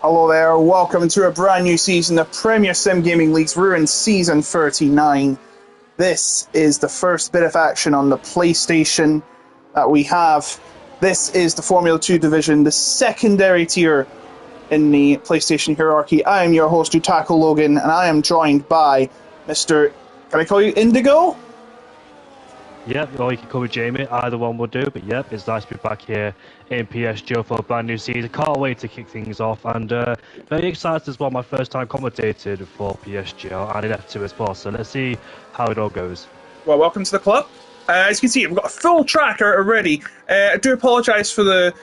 Hello there, welcome to a brand new season of Premier Sim Gaming Leagues. We're in Season 39. This is the first bit of action on the PlayStation that we have. This is the Formula 2 division, the secondary tier in the PlayStation hierarchy. I am your host, Utako Logan, and I am joined by Mr. Can I call you Indigo? Yep, or you can call me Jamie, either one will do, but yep, it's nice to be back here in PSGL for a brand new season. Can't wait to kick things off, and very excited as well, my first time commentated for PSGL and in F2 as well, so let's see how it all goes. Well, welcome to the club. As you can see, we've got a full tracker already. I do apologise for the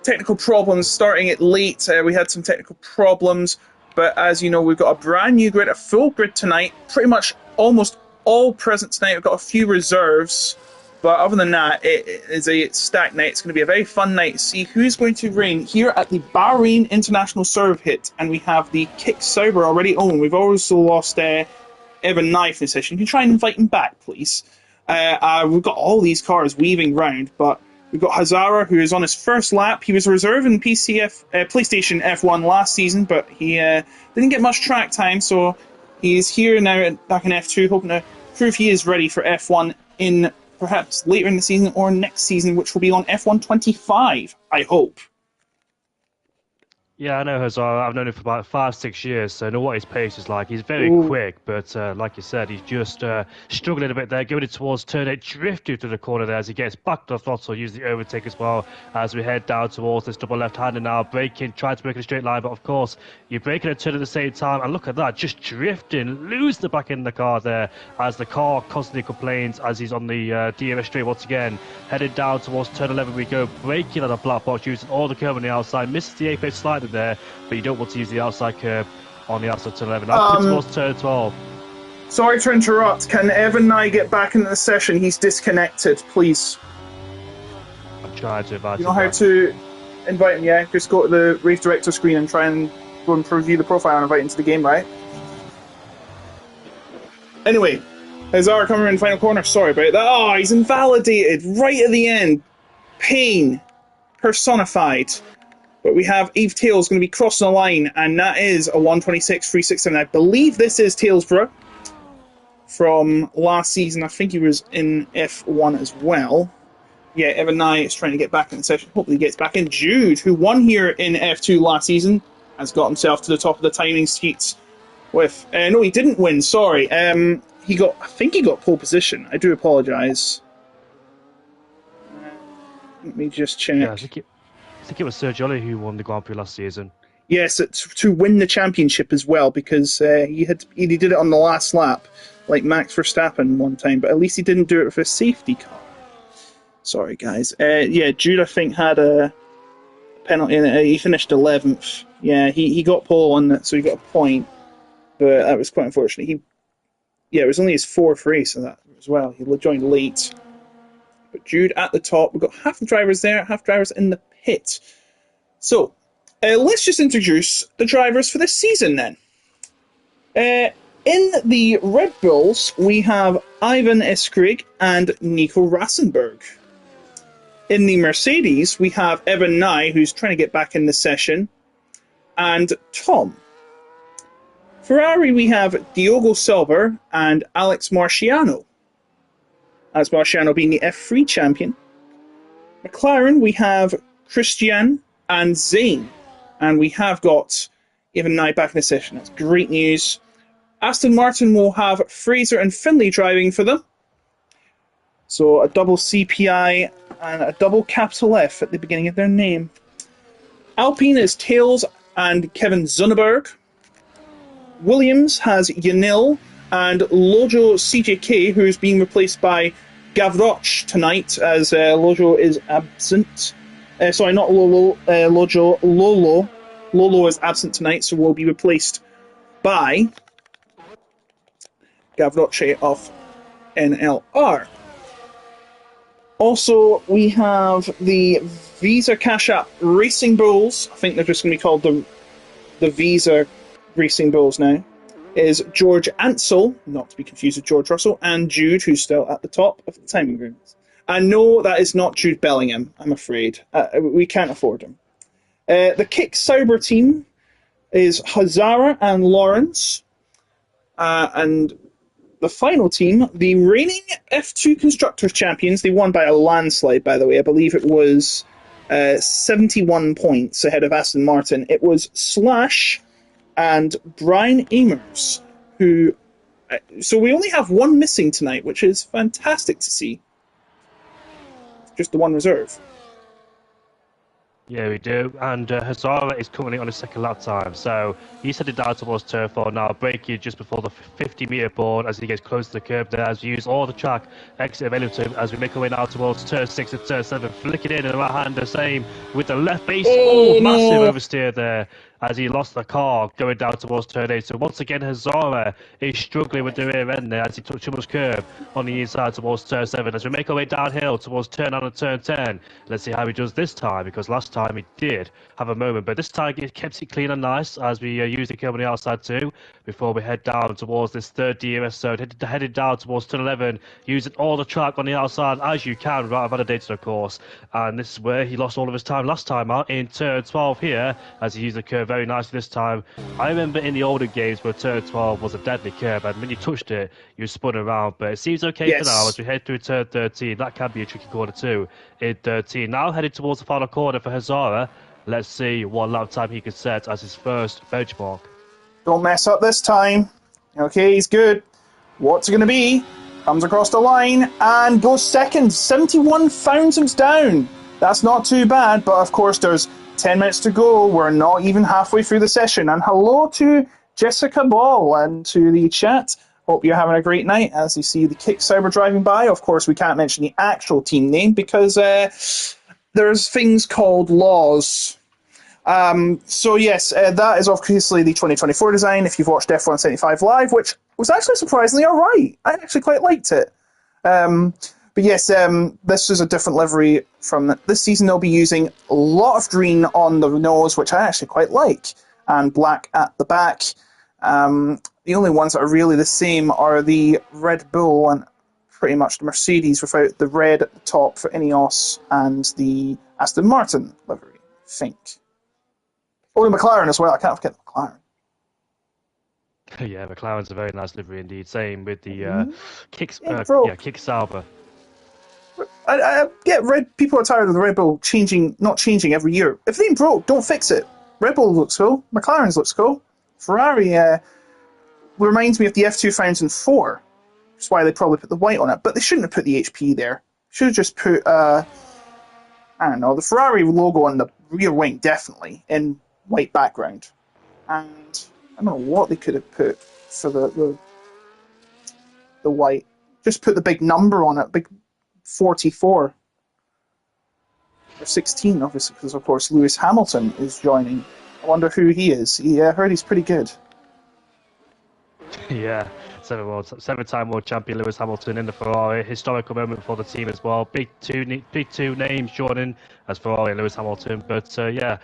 technical problems starting it late. We had some technical problems, but as you know, we've got a brand new grid, a full grid tonight, pretty much almost all present tonight. We've got a few reserves, but other than that, it is a stacked night. It's going to be a very fun night to see who's going to reign here at the Bahrain International Serve Hit, and we have the Kick Sauber already on. We've also lost Evan Knife in this session. You can try and invite him back, please. We've got all these cars weaving round, but we've got Hazara, who is on his first lap. He was a reserve in PlayStation F1 last season, but he didn't get much track time, so he's here now back in F2, hoping to prove he is ready for F1 in perhaps later in the season or next season, which will be on F1 25, I hope. Yeah, I know Hazard. I've known him for about 5-6 years, so I know what his pace is like. He's very quick, but like you said, he's just struggling a bit there, going towards turn 8, drifting through the corner there as he gets back to the throttle, use the overtake as well as we head down towards this double left-hander now, braking, trying to break in a straight line, but of course, you're braking and turning at the same time, and look at that, just drifting, lose the back end of the car there as the car constantly complains as he's on the DRS straight once again, headed down towards turn 11 we go, braking on a black box, using all the curve on the outside, misses the apex slightly there, but you don't want to use the outside curve on the outside turn 11. Now towards turn 12. Sorry to interrupt. Can Evan Nye get back into the session? He's disconnected, please. I'm trying to invite him. You know how to invite him, yeah? Just go to the race director screen and try and go and preview the profile and invite him to the game, right? Anyway, Hazard coming in the final corner. Sorry about that. Oh, he's invalidated right at the end. Pain personified. But we have Eve Tails going to be crossing the line, and that is a 126.367. I believe this is Tailsborough from last season. I think he was in F1 as well. Yeah, Evan Nye is trying to get back in the session. Hopefully he gets back in. Jude, who won here in F2 last season, has got himself to the top of the timing sheets with... no, he didn't win, sorry. I think he got pole position. I do apologise. Let me just check. Yeah, I think it was Sergio Ollie who won the Grand Prix last season. Yes, to win the championship as well, because he did it on the last lap, like Max Verstappen one time, but at least he didn't do it with a safety car. Sorry, guys. Yeah, Jude, I think, had a penalty in it. He finished 11th. Yeah, he got pole on that, so he got a point, but that was quite unfortunate. It was only his 4th race of that as well. He joined late. But Jude at the top. We've got half the drivers there, half drivers in the pit. So, let's just introduce the drivers for this season then. In the Red Bulls, we have Ivan Eskrig and Nico Rassenberg. In the Mercedes, we have Evan Nye, who's trying to get back in the session, and Tom. Ferrari, we have Diogo Silva and Alex Marciano. Alex Marciano being the F3 champion. McLaren, we have Christian and Zane. And we have got Evan Nye back in the session. That's great news. Aston Martin will have Fraser and Finlay driving for them. So a double CPI and a double capital F at the beginning of their name. Alpine is Tails and Kevin Zunneberg. Williams has Yanil and Lojo CJK, who is being replaced by Gavroch tonight, as Lojo is absent. Sorry, not Lolo, Lojo, Lolo. Lolo is absent tonight, so will be replaced by Gavroche of NLR. Also, we have the Visa Cash App Racing Bulls. I think they're just going to be called the Visa Racing Bulls now. Is George Ansell, not to be confused with George Russell, and Jude, who's still at the top of the timing rooms. And no, that is not Jude Bellingham, I'm afraid. We can't afford him. The Kick Sauber team is Hazara and Lawrence. And the final team, the reigning F2 Constructors champions, they won by a landslide, by the way. I believe it was 71 points ahead of Aston Martin. It was Slash and Brian Amers, who... So we only have one missing tonight, which is fantastic to see. Just the one reserve. Yeah, we do. And Hazara is currently on his second lap time. So he's headed down towards turn 4 now, braking just before the 50-meter board as he gets close to the curb there, as we use all the track exit available to him as we make our way now towards turn 6 and turn 7. Flicking in the right hand, the same with the left base. Oh, massive oversteer there as he lost the car going down towards turn 8. So once again, Hazara is struggling with the rear end there as he took too much curb on the inside towards turn 7. As we make our way downhill towards turn 9 and turn 10, let's see how he does this time, because last time he did have a moment, but this time he kept it clean and nice as we use the curb on the outside too before we head down towards this third DMS zone, headed down towards turn 11, using all the track on the outside as you can, right, validated of course. And this is where he lost all of his time last time out in turn 12 here as he used the curb very nicely this time. I remember in the older games where turn 12 was a deadly curb, and when you touched it you spun around, but it seems okay for now as we head through turn 13. That can be a tricky corner too in 13. Now headed towards the final corner for Hazara. Let's see what lap time he can set as his first benchmark. Don't mess up this time. Okay, he's good. What's it going to be? Comes across the line and goes second. 71 thousandths down. That's not too bad, but of course there's 10 minutes to go. We're not even halfway through the session. And hello to Jessica Ball and to the chat. Hope you're having a great night as you see the Kick Cyber driving by. Of course, we can't mention the actual team name because there's things called laws. So yes, that is obviously the 2024 design if you've watched F1 75 Live, which was actually surprisingly alright. I actually quite liked it. But yes, this is a different livery from this season. They'll be using a lot of green on the nose, which I actually quite like, and black at the back. The only ones that are really the same are the Red Bull and pretty much the Mercedes without the red at the top for Ineos and the Aston Martin livery, I think. Oh, the McLaren as well. I can't forget the McLaren. Yeah, McLaren's a very nice livery indeed. Same with the Kick Sauber. I get people are tired of the Red Bull not changing every year. If they ain't broke, don't fix it. Red Bull looks cool. McLaren's looks cool. Ferrari reminds me of the F2004. That's why they probably put the white on it. But they shouldn't have put the HP there. Should have just put, I don't know, the Ferrari logo on the rear wing, definitely, in white background. And I don't know what they could have put for the white. Just put the big number on it, big 44. Or 16, obviously, because of course Lewis Hamilton is joining. I wonder who he is. I heard he's pretty good. Yeah, seven-time world champion Lewis Hamilton in the Ferrari. Historical moment for the team as well. Big two names joining as Ferrari and Lewis Hamilton. But yeah,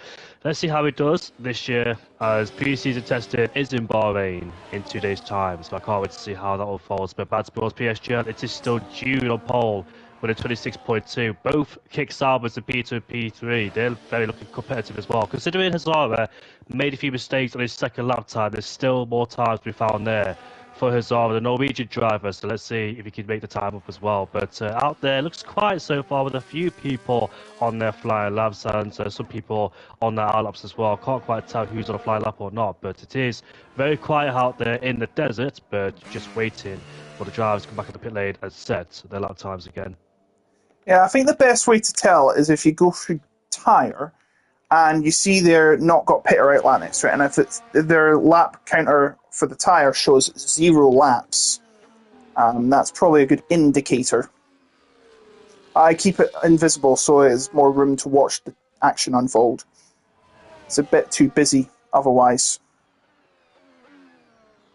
let's see how he does this year as pre-season testing is in Bahrain in 2 days' time. So I can't wait to see how that unfolds. But bad sports PSGL, it is still June on pole with a 26.2. Both Kick Saubers and P2 and P3, they're very looking competitive as well. Considering Hazara made a few mistakes on his second lap time, there's still more time to be found there for Hazara, the Norwegian driver. So let's see if he can make the time up as well. But out there, looks quiet so far with a few people on their flying laps and some people on their out laps as well. Can't quite tell who's on a flying lap or not, but it is very quiet out there in the desert, but just waiting for the drivers to come back at the pit lane and set their lap times again. Yeah, I think the best way to tell is if you go through tyre and you see they're not got pit or out lap next to it, and if their lap counter for the tyre shows 0 laps, that's probably a good indicator. I keep it invisible so there's more room to watch the action unfold. It's a bit too busy otherwise.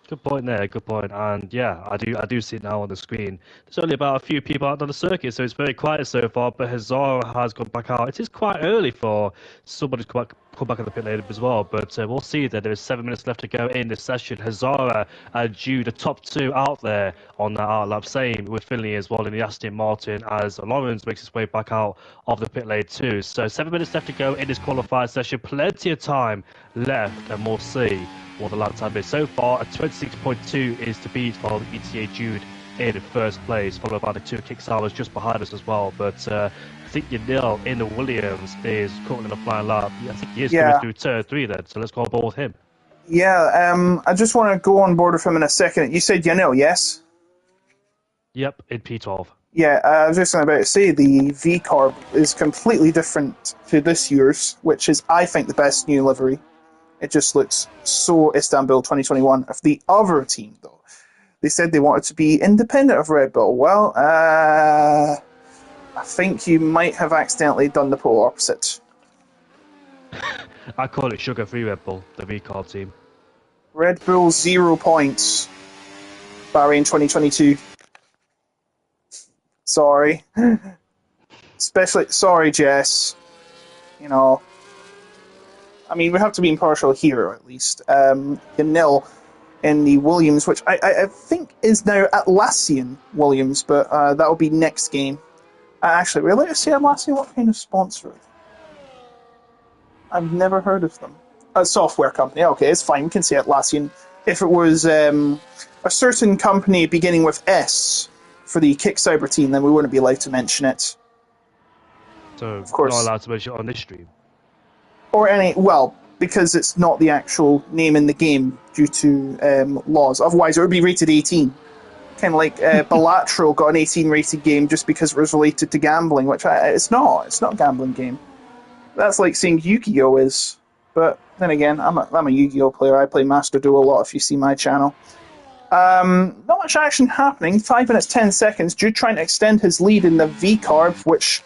Good point there, good point. And yeah, I do see it now on the screen. There's only about a few people out on the circuit, so it's very quiet so far, but Hazara has gone back out. It is quite early for somebody to come come back at the pit lane as well. But we'll see that there is 7 minutes left to go in this session. Hazara and Jude, the top two out there on that outlap. Same with Finley as well in the Aston Martin as Lawrence makes his way back out of the pit lane too. So 7 minutes left to go in this qualified session. Plenty of time left, and we'll see what the lap time is. So far, a 26.2 is to beat for ETA Jude in first place, followed by the two kick-hours just behind us as well. But I think Yanil in the Williams is currently in the flying lap. I think he is coming through turn 3 then, so let's go on board with him. Yeah, I just want to go on board with him in a second. You said Yanil, yes? Yep, in P12. Yeah, I was just about to say the V-Carb is completely different to this year's, which is, I think, the best new livery. It just looks so Istanbul 2021. Of the other team, though, they said they wanted to be independent of Red Bull. Well, I think you might have accidentally done the polar opposite. I call it sugar-free Red Bull, the V-Carb team. Red Bull 0 points. Bahrain 2022. Sorry. Sorry, Jess. You know, I mean, we have to be impartial here, at least. Yanil in the Williams, which I think is now Atlassian Williams, but that will be next game. Actually, we're allowed to say Atlassian? What kind of sponsor? I've never heard of them. A software company. Okay, it's fine. We can say Atlassian. If it was a certain company beginning with S for the Kick Cyber team, then we wouldn't be allowed to mention it. So, of course, not allowed to mention it on this stream. Or any, well, because it's not the actual name in the game due to laws. Otherwise, it would be rated 18. Kind of like Balatro got an 18 rated game just because it was related to gambling, which it's not. It's not a gambling game. That's like saying Yu-Gi-Oh is. But then again, I'm a Yu-Gi-Oh player. I play Master Duel a lot if you see my channel. Not much action happening. 5 minutes 10 seconds. Jude trying to extend his lead in the V-Carb, which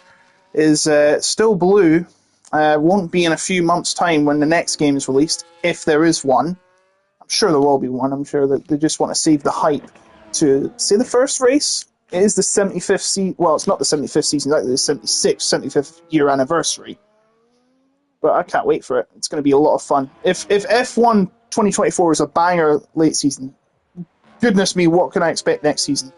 is still blue. Won't be in a few months' time when the next game is released, if there is one. I'm sure there will be one. I'm sure that they just want to save the hype to say the first race. It is the 75th season. Well, it's not the 75th season, it's the 76th, 75th year anniversary. But I can't wait for it. It's going to be a lot of fun. If F1 2024 is a banger late season, goodness me, what can I expect next season?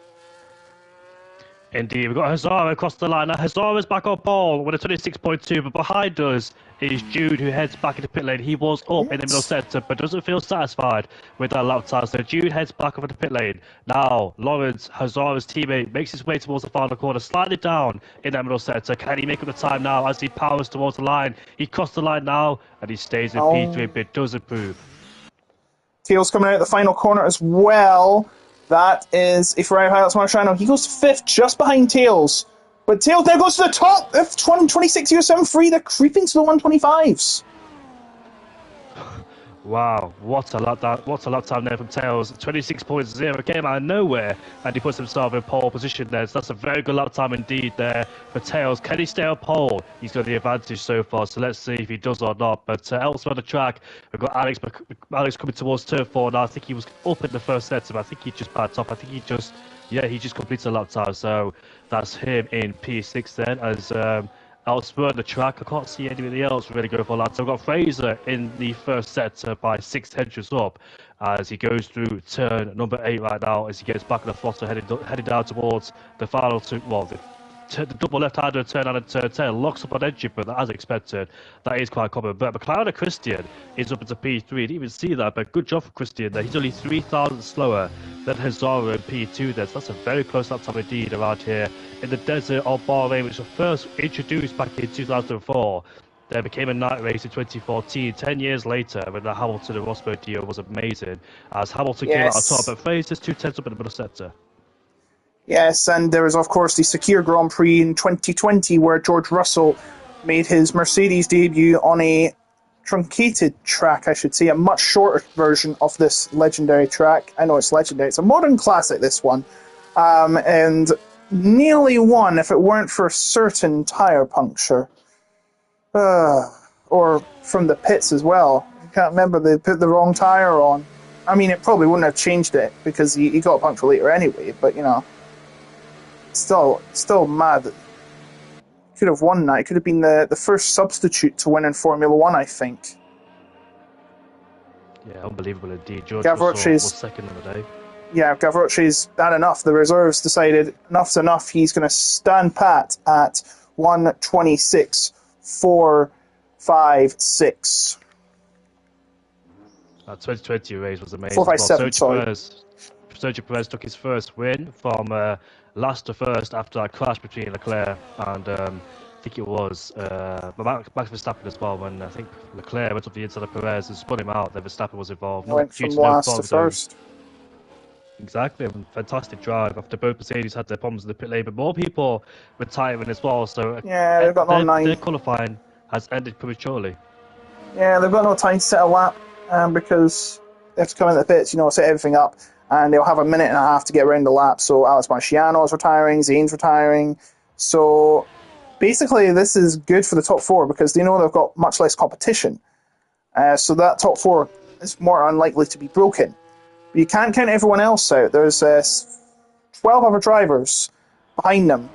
Indeed, we've got Hazara across the line. Now, Hazara's back on ball with a 26.2, but behind us is Jude, who heads back into pit lane. He was up in the middle sector, but doesn't feel satisfied with that lap time. So Jude heads back over the pit lane. Now, Lawrence, Hazara's teammate, makes his way towards the final corner, slightly down in that middle sector. Can he make up the time now as he powers towards the line? He crossed the line now, and he stays in P3, but it does improve. Tails coming out of the final corner as well. That is a Ferrari Highlights Marciano. He goes 5th, just behind Tails. But Tails now goes to the top of 26.07 free. They're creeping to the 125s. Wow, what a lap time there from Tails. 26.0 came out of nowhere, and he puts himself in pole position there. So that's a very good lap time indeed there for Tails. Can he stay on pole? He's got the advantage so far, so let's see if he does or not. But elsewhere on the track, we've got Alex coming towards turn 4 now. I think he was up in the first set, but I think he just backed off. I think he just completed a lap time. So that's him in P6 then, as elsewhere on the track, I can't see anybody else really go for that. So I've got Fraser in the first set by 6 tensions up as he goes through turn number 8 right now as he gets back in the throttle, heading down towards the final two. Well, the double left-hander turn on and turn 10 locks up on engine, but as expected, that is quite common. But McLaren and Christian is up into P3. I didn't even see that, but good job for Christian there. He's only 3,000 slower than Hazara in P2 there. So that's a very close lap time indeed around here in the desert of Bahrain, which was first introduced back in 2004. There became a night race in 2014. 10 years later, when the Hamilton and Rosberg deal was amazing, as Hamilton came out on top, but Fraser's 2/10 up in the middle sector. Yes, and there was, of course, the Sakir Grand Prix in 2020 where George Russell made his Mercedes debut on a truncated track, I should say, a much shorter version of this legendary track. I know it's legendary. It's a modern classic, this one. And nearly won if it weren't for a certain tyre puncture. Or from the pits as well. I can't remember, they put the wrong tyre on. I mean, it probably wouldn't have changed it because he got a puncture later anyway, but, you know. Still mad. could have won that. He could have been the first substitute to win in Formula One, I think. Yeah, unbelievable indeed. George Gavroche Russell was second on the day. Yeah, Gavroche's had enough. The reserves decided enough's enough. He's going to stand pat at 1:26.456. That 2020 race was amazing. 457, sorry. Sergio Perez took his first win from last to first after that crash between Leclerc and I think it was Max Verstappen as well, when I think Leclerc went up the inside of Perez and spun him out. Then Verstappen was involved. Went from last to first. Exactly, fantastic drive after both Mercedes had their problems in the pit lane, but more people retiring as well. So yeah, they've got no nine. Their qualifying has ended prematurely. Yeah, they've got no time to set a lap because they have to come in the pits, set everything up, and they'll have a minute and a half to get around the lap. So Alex Marciano's retiring, Zane's retiring. So basically, this is good for the top four because they know they've got much less competition. So that top four is more unlikely to be broken. But you can't count everyone else out. There's 12 other drivers behind them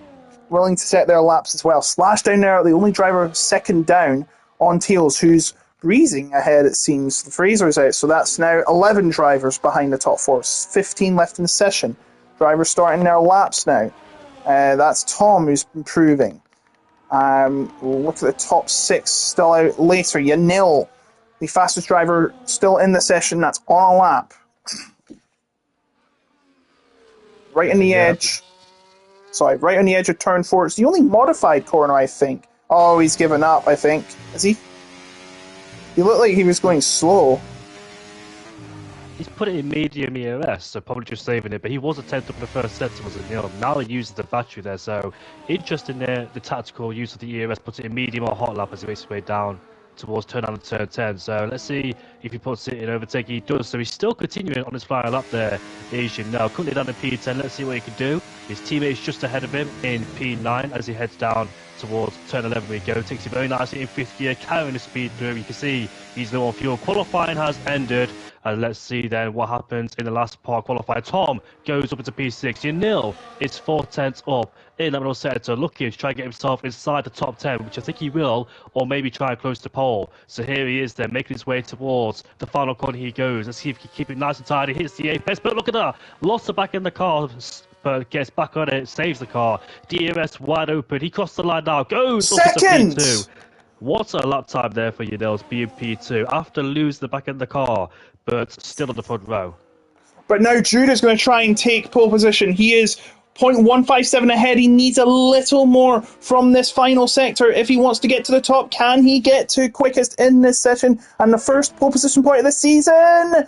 willing to set their laps as well. Splashdown now, the only driver second down on tails, who's breezing ahead, it seems. The Fraser's out, so that's now 11 drivers behind the top four. 15 left in the session. Drivers starting their laps now. That's Tom, who's improving. We'll look at the top six still out later. Yanil, the fastest driver still in the session, that's on a lap. Right on the edge. Sorry, right on the edge of turn 4. It's the only modified corner, I think. Oh, he's given up, I think. Is he? He looked like he was going slow. He's put it in medium ERS, so probably just saving it, but he was a 10th up the first set, wasn't he? Now he uses the battery there, so interesting there, the tactical use of the ERS, puts it in medium or hot lap as he makes his way down towards turn 9 and turn 10. So let's see if he puts it in overtake. He does, so he's still continuing on his flying lap there, Asian. Now, currently down in P10, let's see what he can do. His teammate's just ahead of him in P9 as he heads down towards turn 11 we go. Takes it very nicely in 5th gear, carrying the speed through. You can see he's low on fuel. Qualifying has ended. And let's see then what happens in the last part qualifier. Tom goes up into P6. Yanil is 4/10 up in that middle sector, looking to try and get himself inside the top 10, which I think he will, or maybe try and close to pole. So here he is then, making his way towards the final corner he goes. Let's see if he can keep it nice and tidy. Hits the apex, but look at that. Lost the back in the car, but gets back on it, saves the car. DRS wide open. He crossed the line now, goes up to P2. What a lap time there for Yanil's being P2 after losing the back end of the car, but still on the front row. But now Jude is going to try and take pole position. He is 0.157 ahead. He needs a little more from this final sector if he wants to get to the top. Can he get to quickest in this session and the first pole position point of the season?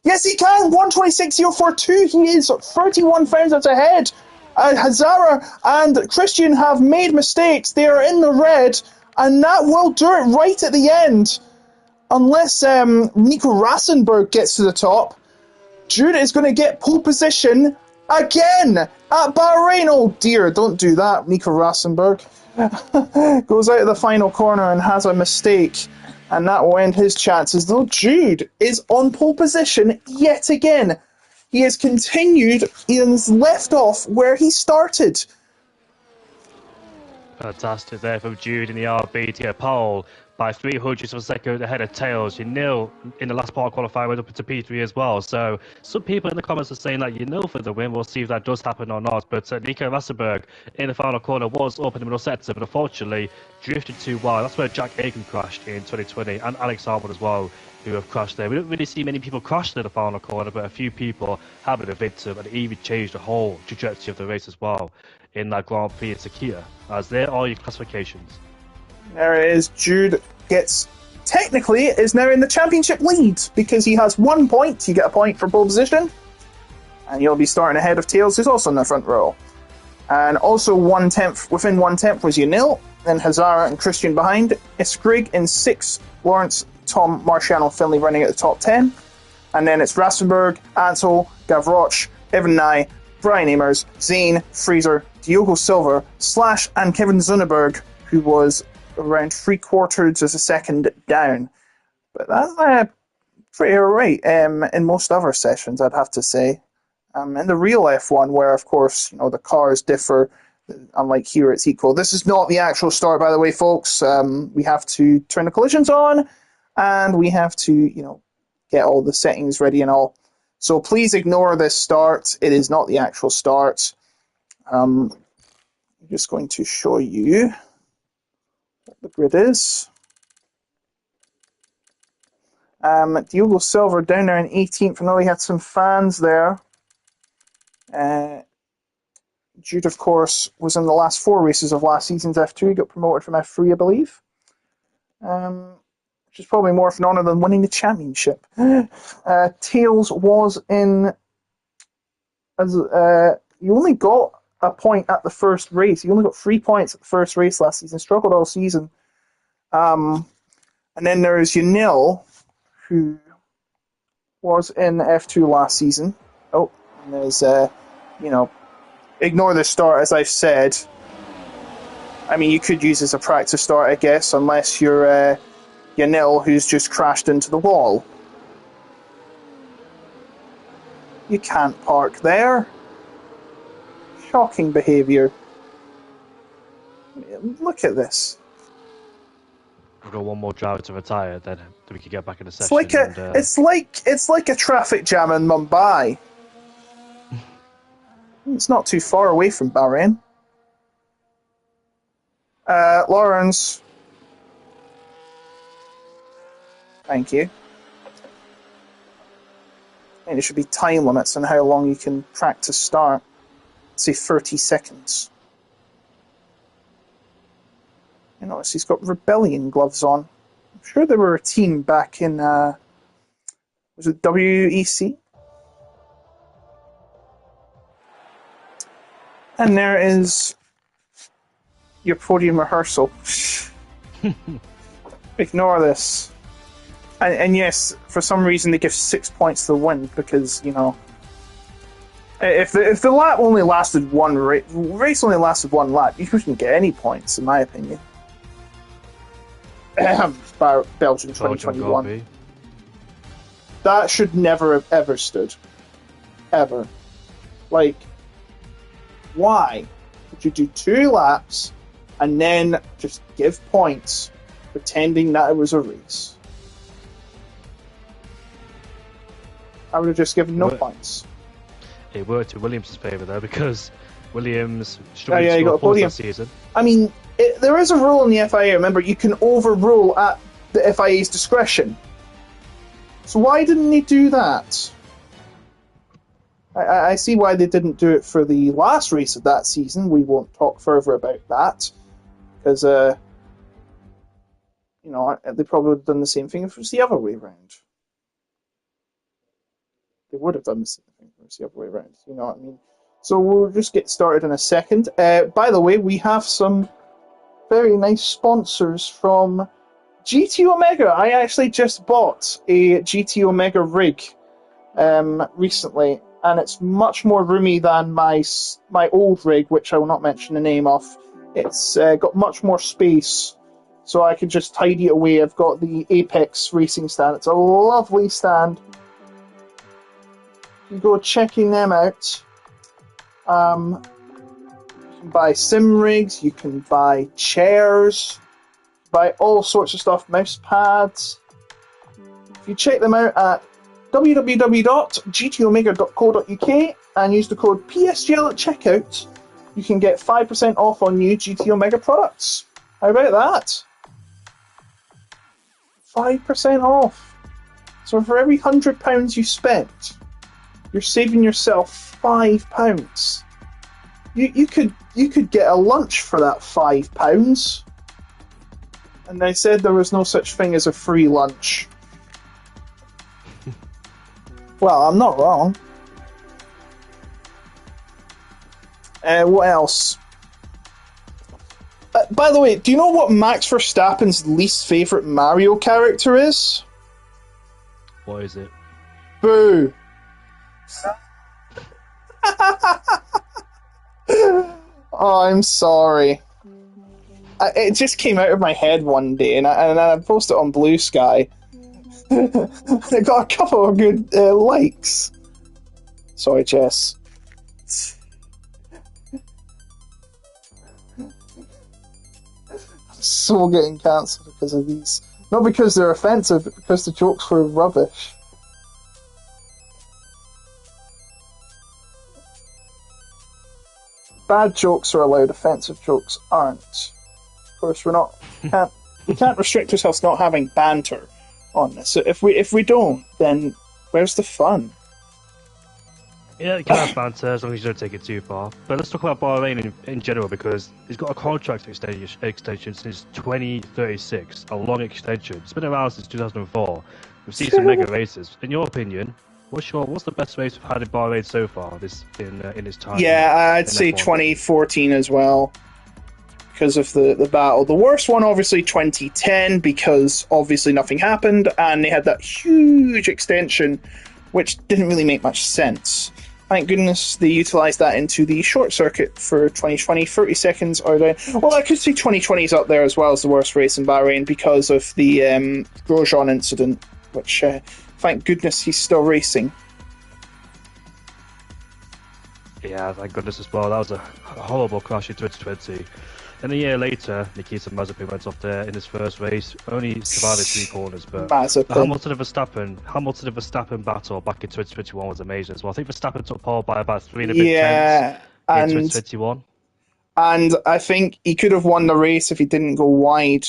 Yes, he can. 1:26.042. He is 31 thousandths ahead. Hazara and Christian have made mistakes. They are in the red, and that will do it right at the end. Unless Nico Rassenberg gets to the top, Jude is going to get pole position again at Bahrain. Oh dear, don't do that, Nico Rassenberg. Goes out of the final corner and has a mistake, and that will end his chances. Though Jude is on pole position yet again. He has continued, he has left off where he started. Fantastic there from Jude in the RB to get pole by 300 of a second ahead of tails. Yanil in the last part of qualifying went up into P3 as well. So some people in the comments are saying that Yanil for the win. We'll see if that does happen or not. But Nico Rassenberg in the final corner was up in the middle sector, but unfortunately drifted too wide. That's where Jack Aiken crashed in 2020 and Alex Harwood as well, who have crashed there. We don't really see many people crash in the final corner, but a few people have been a victim, and it even changed the whole trajectory of the race as well in that Grand Prix in Sakia, as there are your classifications. There it is. Jude is now in the championship lead because he has 1 point. You get a point for pole position, and you'll be starting ahead of Tails, who's also in the front row. And also within 1/10 was Yanil, then Hazara and Christian behind. Eskrigg in 6, Lawrence, Tom, Marciano, Finley running at the top 10. And then it's Rassenberg, Ansel, Gavroche, Evan Nye, Brian Amers, Zane, Fraser, Diogo Silva, Slash, and Kevin Zunneberg, who was around 3/4 of a second down. But that's pretty alright in most other sessions, I'd have to say. In the real F1, where of course the cars differ, Unlike here, it's equal. This is not the actual start, by the way, folks. We have to turn the collisions on, and we have to, get all the settings ready and all. So please ignore this start. It is not the actual start. I'm just going to show you what the grid is. Diogo Silva down there in 18th. I know he had some fans there. Jude, of course, was in the last 4 races of last season's F2. He got promoted from F3, I believe. Which is probably more of an honour than winning the championship. Tails was in... you only got a point at the first race. You only got 3 points at the first race last season. Struggled all season. And then there's Yanil, who was in F2 last season. Oh, and there's, ignore the start, as I've said. I mean, you could use as a practice start, I guess, unless you're Yanil, who's just crashed into the wall. You can't park there. Shocking behaviour. Look at this. We've got one more driver to retire, then we can get back in the session. It's like a traffic jam in Mumbai. It's not too far away from Bahrain. Lawrence. Thank you. And there should be time limits on how long you can practice start. Say 30 seconds. You notice he's got Rebellion gloves on. I'm sure they were a team back in, was it WEC? And there is your podium rehearsal. Ignore this. And yes, for some reason they give 6 points to the win because, if the lap only lasted one race only lasted one lap, you shouldn't get any points, in my opinion. Belgium 2021. That should never have ever stood. Ever. Like, why would you do 2 laps and then just give points pretending that it was a race? I would have just given no points. It worked in Williams' favour though, because Williams struggled to score points that season. I mean, there is a rule in the FIA. Remember, you can overrule at the FIA's discretion. So why didn't they do that? I see why they didn't do it for the last race of that season. We won't talk further about that because, they probably would have done the same thing if it was the other way around. They would have done the same thing if it was the other way around. You know what I mean? So we'll just get started in a second. By the way, we have some very nice sponsors from GT Omega. I actually just bought a GT Omega rig recently, and it's much more roomy than my old rig, which I will not mention the name of. It's got much more space, so I can just tidy it away. I've got the Apex racing stand. It's a lovely stand. You go checking them out. You can buy sim rigs, you can buy chairs, buy all sorts of stuff, mouse pads. If you check them out at www.gtomega.co.uk and use the code PSGL at checkout, you can get 5% off on new GT Omega products. How about that? 5% off. So for every £100 you spent, you're saving yourself £5. You could get a lunch for that £5. And they said there was no such thing as a free lunch. Well, I'm not wrong. What else? By the way, do you know what Max Verstappen's least favourite Mario character is? What is it? Boo! Oh, I'm sorry. It just came out of my head one day, and I posted it on Blue Sky. It got a couple of good likes. Sorry, Jess. so getting cancelled because of these. Not because they're offensive, but because the jokes were rubbish. Bad jokes are allowed, offensive jokes aren't. Of course, we can't restrict ourselves not having banter on this. So if we don't, then where's the fun? Yeah, you can have banter as long as you don't take it too far. But let's talk about Bahrain in general because he's got a contract extension since 2036, a long extension. It's been around since 2004. We've seen some mega races. In your opinion, what's the best race we've had in Bahrain so far in this time? Yeah, I'd in say F1? 2014 as well because of the battle. The worst one, obviously, 2010 because obviously nothing happened and they had that huge extension, which didn't really make much sense. Thank goodness they utilised that into the short circuit for 2020. 30 seconds or down. Well, I could see 2020 is up there as well as the worst race in Bahrain because of the Grosjean incident, which thank goodness he's still racing. Yeah, thank goodness as well. That was a horrible crash in 2020. And a year later, Nikita Mazepin went off there in his first race, only survived 3 corners. But the Hamilton and Verstappen battle back in 2021 was amazing as well. I think Verstappen took pole by about 3 and a bit tenths in 2021. And I think he could have won the race if he didn't go wide.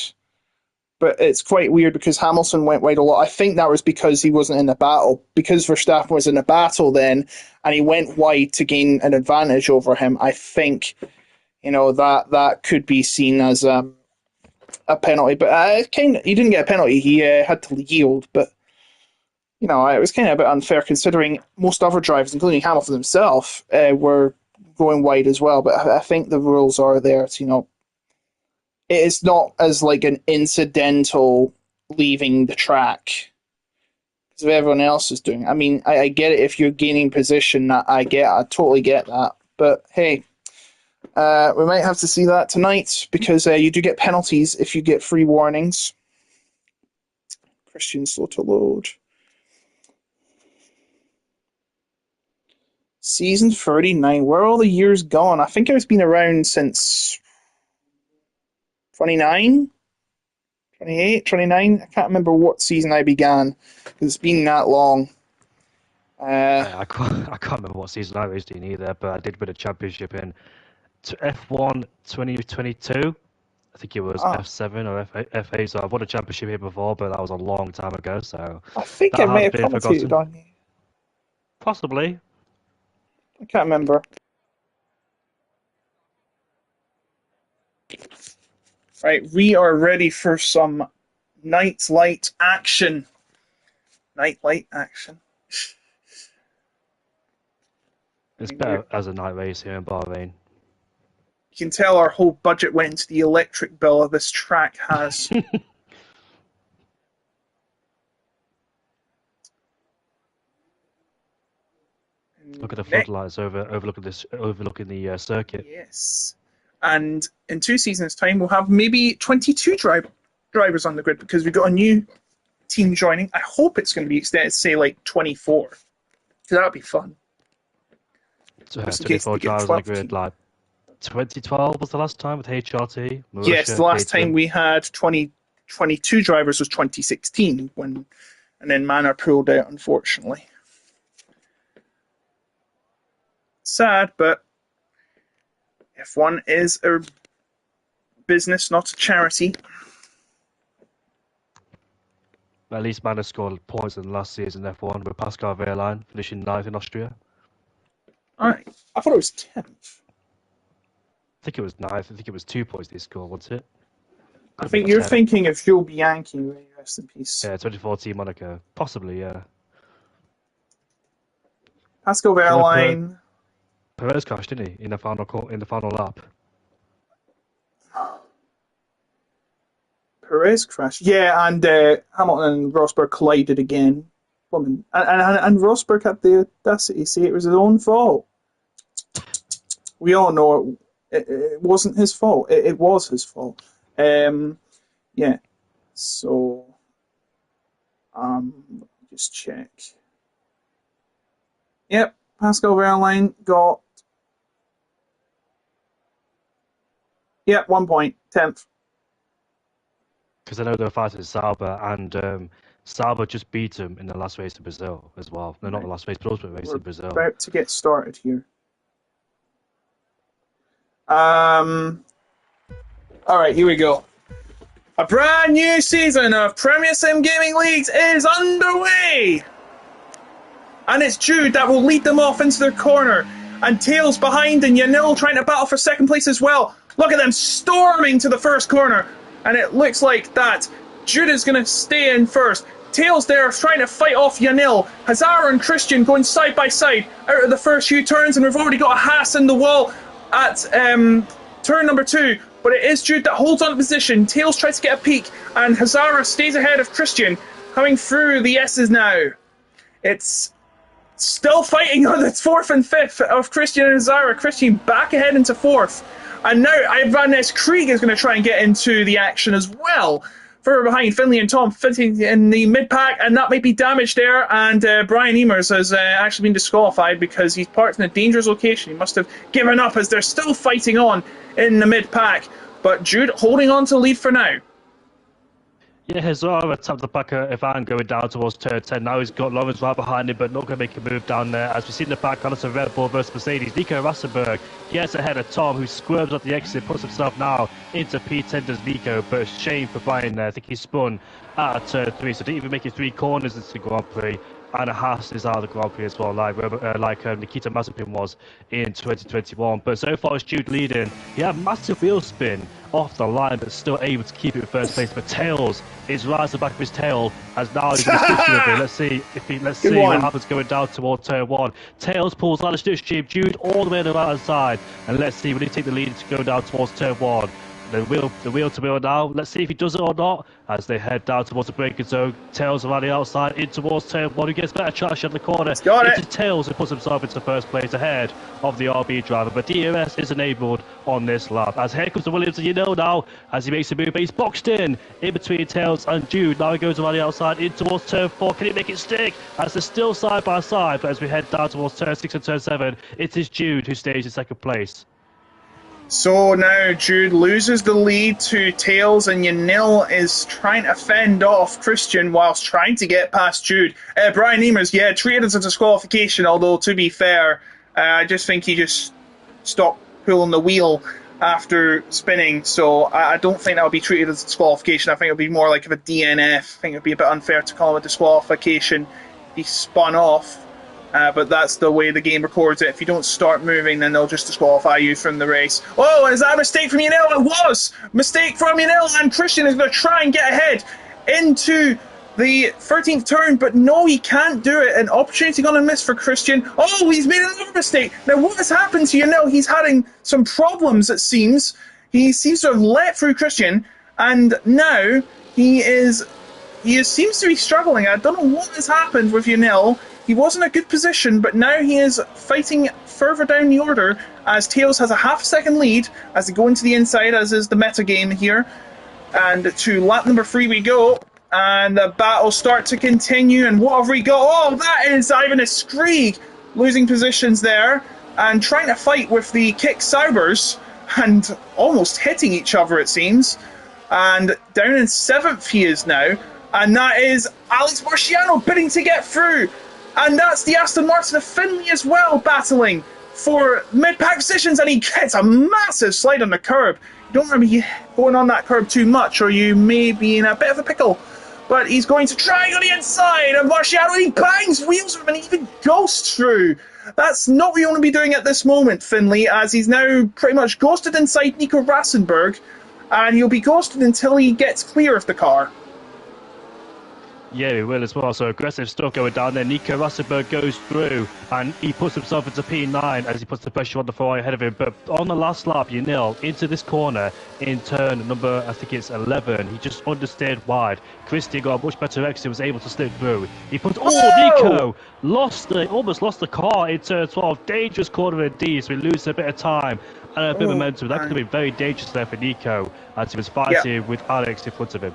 But it's quite weird because Hamilton went wide a lot. I think that was because he wasn't in a battle. Because Verstappen was in a battle then, and he went wide to gain an advantage over him, I think... that could be seen as a penalty, but he didn't get a penalty. He had to yield, but it was kind of a bit unfair considering most other drivers, including Hamilton himself, were going wide as well. But I think the rules are there to it is not as like an incidental leaving the track because everyone else is doing. I mean, I get it if you're gaining position. I totally get that, but hey. We might have to see that tonight because you do get penalties if you get free warnings. Christian slow to load. Season 39. Where are all the years gone? I think it's been around since 29? 28? 29? I can't remember what season I began because it's been that long. I can't remember what season I raced in either, but I did win a championship in F1 2022. I think it was F7 or F8, so I've won a championship here before, but that was a long time ago, so I think that I may has have been commentated forgotten. on you. Possibly. I can't remember. Right, we are ready for some nightlight action. Nightlight action. It's better as a night race here in Bahrain. You can tell our whole budget went into the electric bill this track has. Look at the floodlights overlooking the circuit. Yes. And in 2 seasons' time, we'll have maybe 22 drivers on the grid because we've got a new team joining. I hope it's going to be extended, say, like 24. Because that would be fun. So 24 drivers on the grid, like 2012 was the last time with HRT. Marisha, yes, the last time we had 22 drivers was 2016, and then Manor pulled out, unfortunately. Sad, but F1 is a business, not a charity. At least Manor scored points in the last season F1 with Pascal Wehrlein finishing 9th in Austria. Alright, I thought it was 10th. I think it was 9th. I think it was 2 points they scored, wasn't it? I think you're thinking of Joe Bianchi, rest in peace. Yeah, 2014 Monaco. Possibly, yeah. Pascal Wehrlein. Perez crashed, didn't he, in the final lap? Perez crashed. Yeah, and Hamilton and Rosberg collided again. And Rosberg had the audacity to say it was his own fault. We all know it wasn't his fault. It was his fault. Yeah. So, just check. Yep, Pascal Wehrlein got. Yep, 1 point, 10th. because I know they're fighting Sauber, and Sauber just beat him in the last race in Brazil as well. No, not the last race, but ultimate race We're in Brazil. about to get started here. All right, here we go. A brand new season of Premier Sim Gaming Leagues is underway! And it's Jude that will lead them off into their corner. And Tails behind, and Yanil trying to battle for second place as well. Look at them storming to the first corner. And it looks like that Jude is going to stay in first. Tails there trying to fight off Yanil. Hazara and Christian going side by side out of the first few turns, and we've already got a Haas in the wall at turn number 2. But it is Jude that holds on to position. Tails tries to get a peek, and Hazara stays ahead of Christian, coming through the S's now. It's still fighting on the 4th and 5th of Christian and Hazara. Christian back ahead into 4th. And now Ivan S. Krieg is going to try and get into the action as well. Further behind, Finley and Tom fitting in the mid-pack, and that might be damage there. And Brian Eamers has actually been disqualified because he's parked in a dangerous location. He must have given up as they're still fighting on in the mid-pack. But Jude holding on to lead for now. Yeah, Hazara tapped the back of Ivan going down towards turn 10. Now he's got Lawrence right behind him, but not going to make a move down there. As we see in the back, on a Red Bull versus Mercedes. Nico Rassenberg gets ahead of Tom, who squirms at the exit, puts himself now into P10's Nico. But shame for Brian there. I think he spun out of turn 3, so didn't even make it 3 corners into the Grand Prix. And a Haas is out of the Grand Prix as well, like Nikita Mazepin was in 2021. But so far, it's Jude leading. He had massive wheel spin off the line, but still able to keep it in first place. But Tails is right at the back of his tail, as now he's going to switch with it. Let's see what happens going down towards turn 1. Tails pulls out the slipstream, Jude all the way on the right hand side, and let's see when he take the lead to go down towards turn 1. The wheel to wheel now. Let's see if he does it or not. As they head down towards the braking zone, Tails around the outside in towards turn 1, who gets better traction at the corner. It's Tails who puts himself into first place ahead of the RB driver. But DRS is enabled on this lap. As here comes the Williams, and now as he makes a move, but he's boxed in between Tails and Jude. Now he goes around the outside in towards turn 4. Can he make it stick? As they're still side by side, but as we head down towards turn 6 and turn 7, it is Jude who stays in second place. So now Jude loses the lead to Tails, and Yanil is trying to fend off Christian whilst trying to get past Jude. Brian Eamers, treated as a disqualification, although to be fair, I just think he just stopped pulling the wheel after spinning, so I don't think that would be treated as a disqualification. I think it would be more like a DNF. I think it would be a bit unfair to call it a disqualification. He spun off. But that's the way the game records it. If you don't start moving, then they'll just disqualify you from the race. Oh, is that a mistake from Yanil? It was! Mistake from Yanil, and Christian is going to try and get ahead into the 13th turn, but no, he can't do it. An opportunity going to miss for Christian. Oh, he's made another mistake. Now, what has happened to Yanil? He's having some problems, it seems. He seems to have let through Christian, and now he seems to be struggling. I don't know what has happened with Yanil. He was in a good position, but now he is fighting further down the order as Tails has a half-second lead as they go into the inside, as is the meta game here. And to lap number 3 we go, and the battle starts to continue. And what have we got? Oh, that is Ivan Skrieg losing positions there and trying to fight with the kick Saubers and almost hitting each other, it seems. And down in 7th he is now, and that is Alex Marciano bidding to get through. And that's the Aston Martin of Finley as well, battling for mid-pack positions, and he gets a massive slide on the curb. You don't want to be going on that curb too much, or you may be in a bit of a pickle. But he's going to try on the inside, and Marciano, he bangs wheels of him and even ghosts through. That's not what you want to be doing at this moment, Finley, as he's now pretty much ghosted inside Nico Rassenberg, and he'll be ghosted until he gets clear of the car. Yeah, he will as well. So aggressive stuff going down there. Nico Rassenberg goes through and he puts himself into P9 as he puts the pressure on the Ferrari ahead of him. But on the last lap, Yanil into this corner in turn number, I think it's 11. He just understeered wide. Christian got a much better exit, was able to slip through. He puts, Nico almost lost the car in turn 12. Dangerous corner indeed, so we lose a bit of time and a bit of momentum. That could have been very dangerous there for Nico as he was fighting with Alex in front of him.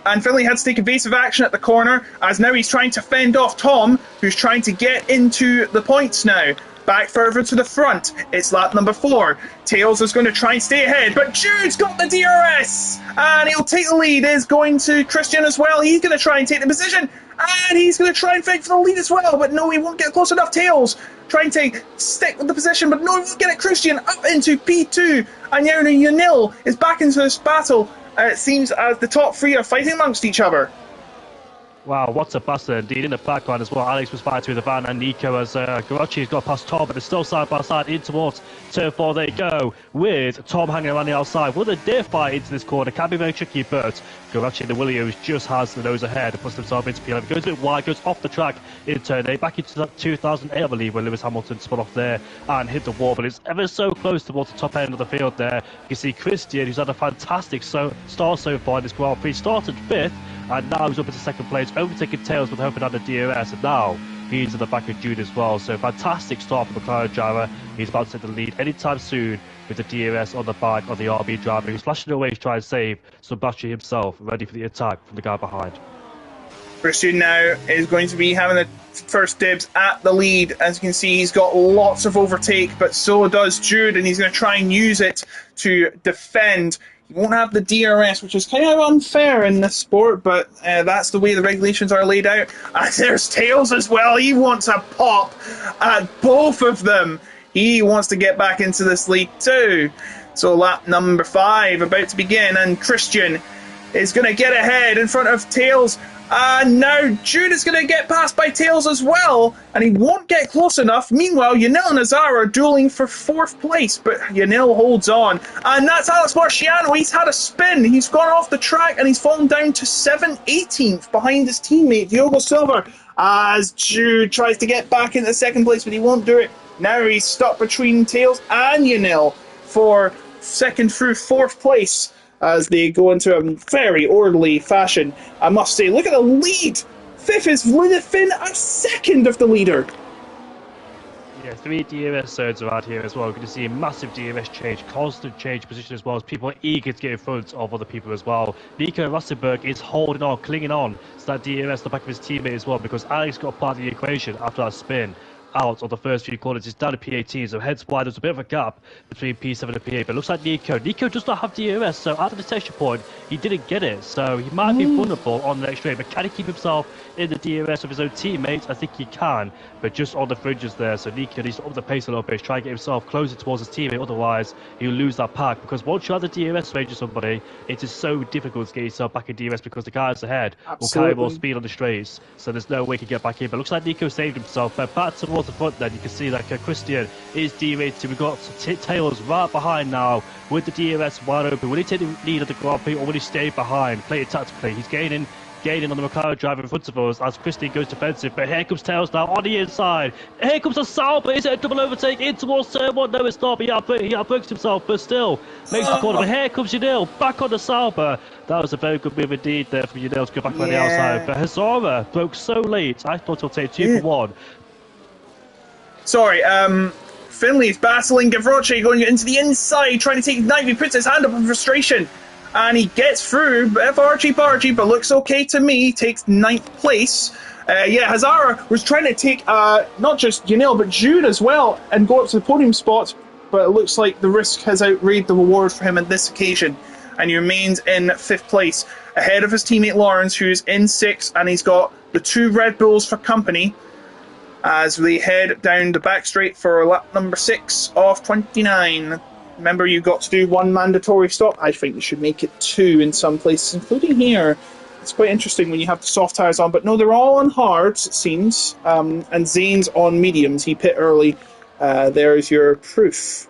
And Finley had to take evasive action at the corner, as now he's trying to fend off Tom, who's trying to get into the points now. back further to the front. It's lap number 4. Tails is going to try and stay ahead, but Jude's got the DRS, and he'll take the lead. Is going to Christian as well. He's going to try and take the position, and he's going to try and fight for the lead as well, but no, he won't get close enough. Tails trying to stick with the position, but no, he won't get it. Christian up into P2, and now Yanil is back into this battle. It seems as the top 3 are fighting amongst each other. Wow, what a battle indeed. In the background as well, Alex was fighting with the van, and Nico as Garachi's got past Tom, but they're still side by side in towards turn 4 they go, with Tom hanging around the outside. Will the deer fight into this corner? Can be very tricky, but Garachi, the Williams, just has the nose ahead and puts himself into P11. Goes a bit wide, goes off the track in turn 8, back into 2008, I believe, when Lewis Hamilton spun off there and hit the wall, but it's ever so close towards the top end of the field there. You can see Christian, who's had a fantastic start so far in this Grand Prix, started 5th, and now he's up into 2nd place, overtaking Tails with hoping on the DRS, and now he's at the back of Jude as well. So fantastic start for the McLaren driver. He's about to take the lead anytime soon with the DRS on the back of the RB driver. He's flashing away to try and save some battery himself, ready for the attack from the guy behind. Christian now is going to be having the first dibs at the lead. As you can see, he's got lots of overtake, but so does Jude, and he's going to try and use it to defend. He won't have the DRS, which is kind of unfair in this sport, but that's the way the regulations are laid out. And there's Tails as well. He wants a pop at both of them. He wants to get back into this league too. So lap number 5 about to begin, and Christian is going to get ahead in front of Tails. And now Jude is going to get passed by Tails as well, and he won't get close enough. Meanwhile, Yanil and Azar are dueling for 4th place, but Yanil holds on. And that's Alex Marciano. He's had a spin. He's gone off the track, and he's fallen down to 18th behind his teammate, Diogo Silva, as Jude tries to get back into 2nd place, but he won't do it. Now he's stuck between Tails and Yanil for 2nd through 4th place, as they go into a very orderly fashion. I must say, look at the lead. 5th is within a second of the leader. Yeah, 3 DRS zones around here as well. We're going to see a massive DRS change, constant change position as well, as people are eager to get in front of other people as well. Nico Rossenberg is holding on, clinging on to that DRS, the back of his teammate as well, because Alex got part of the equation after that spin out of the first few corners. It's down to P18, so hence why there's a bit of a gap between P7 and P8. But it looks like Nico does not have DRS, so at the detection point he didn't get it, so he might be vulnerable on the next straight. But can he keep himself in the DRS of his own teammates? I think he can, but just on the fringes there. So Nico needs to up the pace a little bit, try and get himself closer towards his teammate, otherwise he'll lose that pack, because once you have the DRS range of somebody, it is so difficult to get yourself back in DRS, because the guys ahead will carry more speed on the straights, so there's no way he can get back in. But it looks like Nico saved himself, but back towards the front then you can see that Christian is derated. We've got Tails right behind now with the DRS wide open. Will he take the lead of the Grand Prix, or will he stay behind, play it tactically? He's gaining on the McLaren driver in front of us as Christian goes defensive, but here comes Tails now on the inside. Here comes a Sauber. Is it a double overtake in towards turn 1? No, it's not, but he outbreaks himself, but still makes the corner. But here comes Yanil back on the Sauber. That was a very good move indeed there for Yanil to go back on the outside, but Hazara broke so late. I thought he'll take 2 for 1. Sorry, Finley's battling Gavroche, going into the inside, trying to take Ignite. He puts his hand up in frustration, and he gets through. Bargy, but looks okay to me. Takes 9th place. Hazara was trying to take not just Yanil, but Jude as well, and go up to the podium spot, but it looks like the risk has outweighed the reward for him on this occasion, and he remains in 5th place, ahead of his teammate Lawrence, who's in 6th, and he's got the 2 Red Bulls for company, as they head down the back straight for lap number 6 of 29. Remember, you got to do 1 mandatory stop. I think you should make it 2 in some places, including here. It's quite interesting when you have the soft tyres on, but no, they're all on hards, it seems, and Zane's on mediums. He pit early. There's your proof.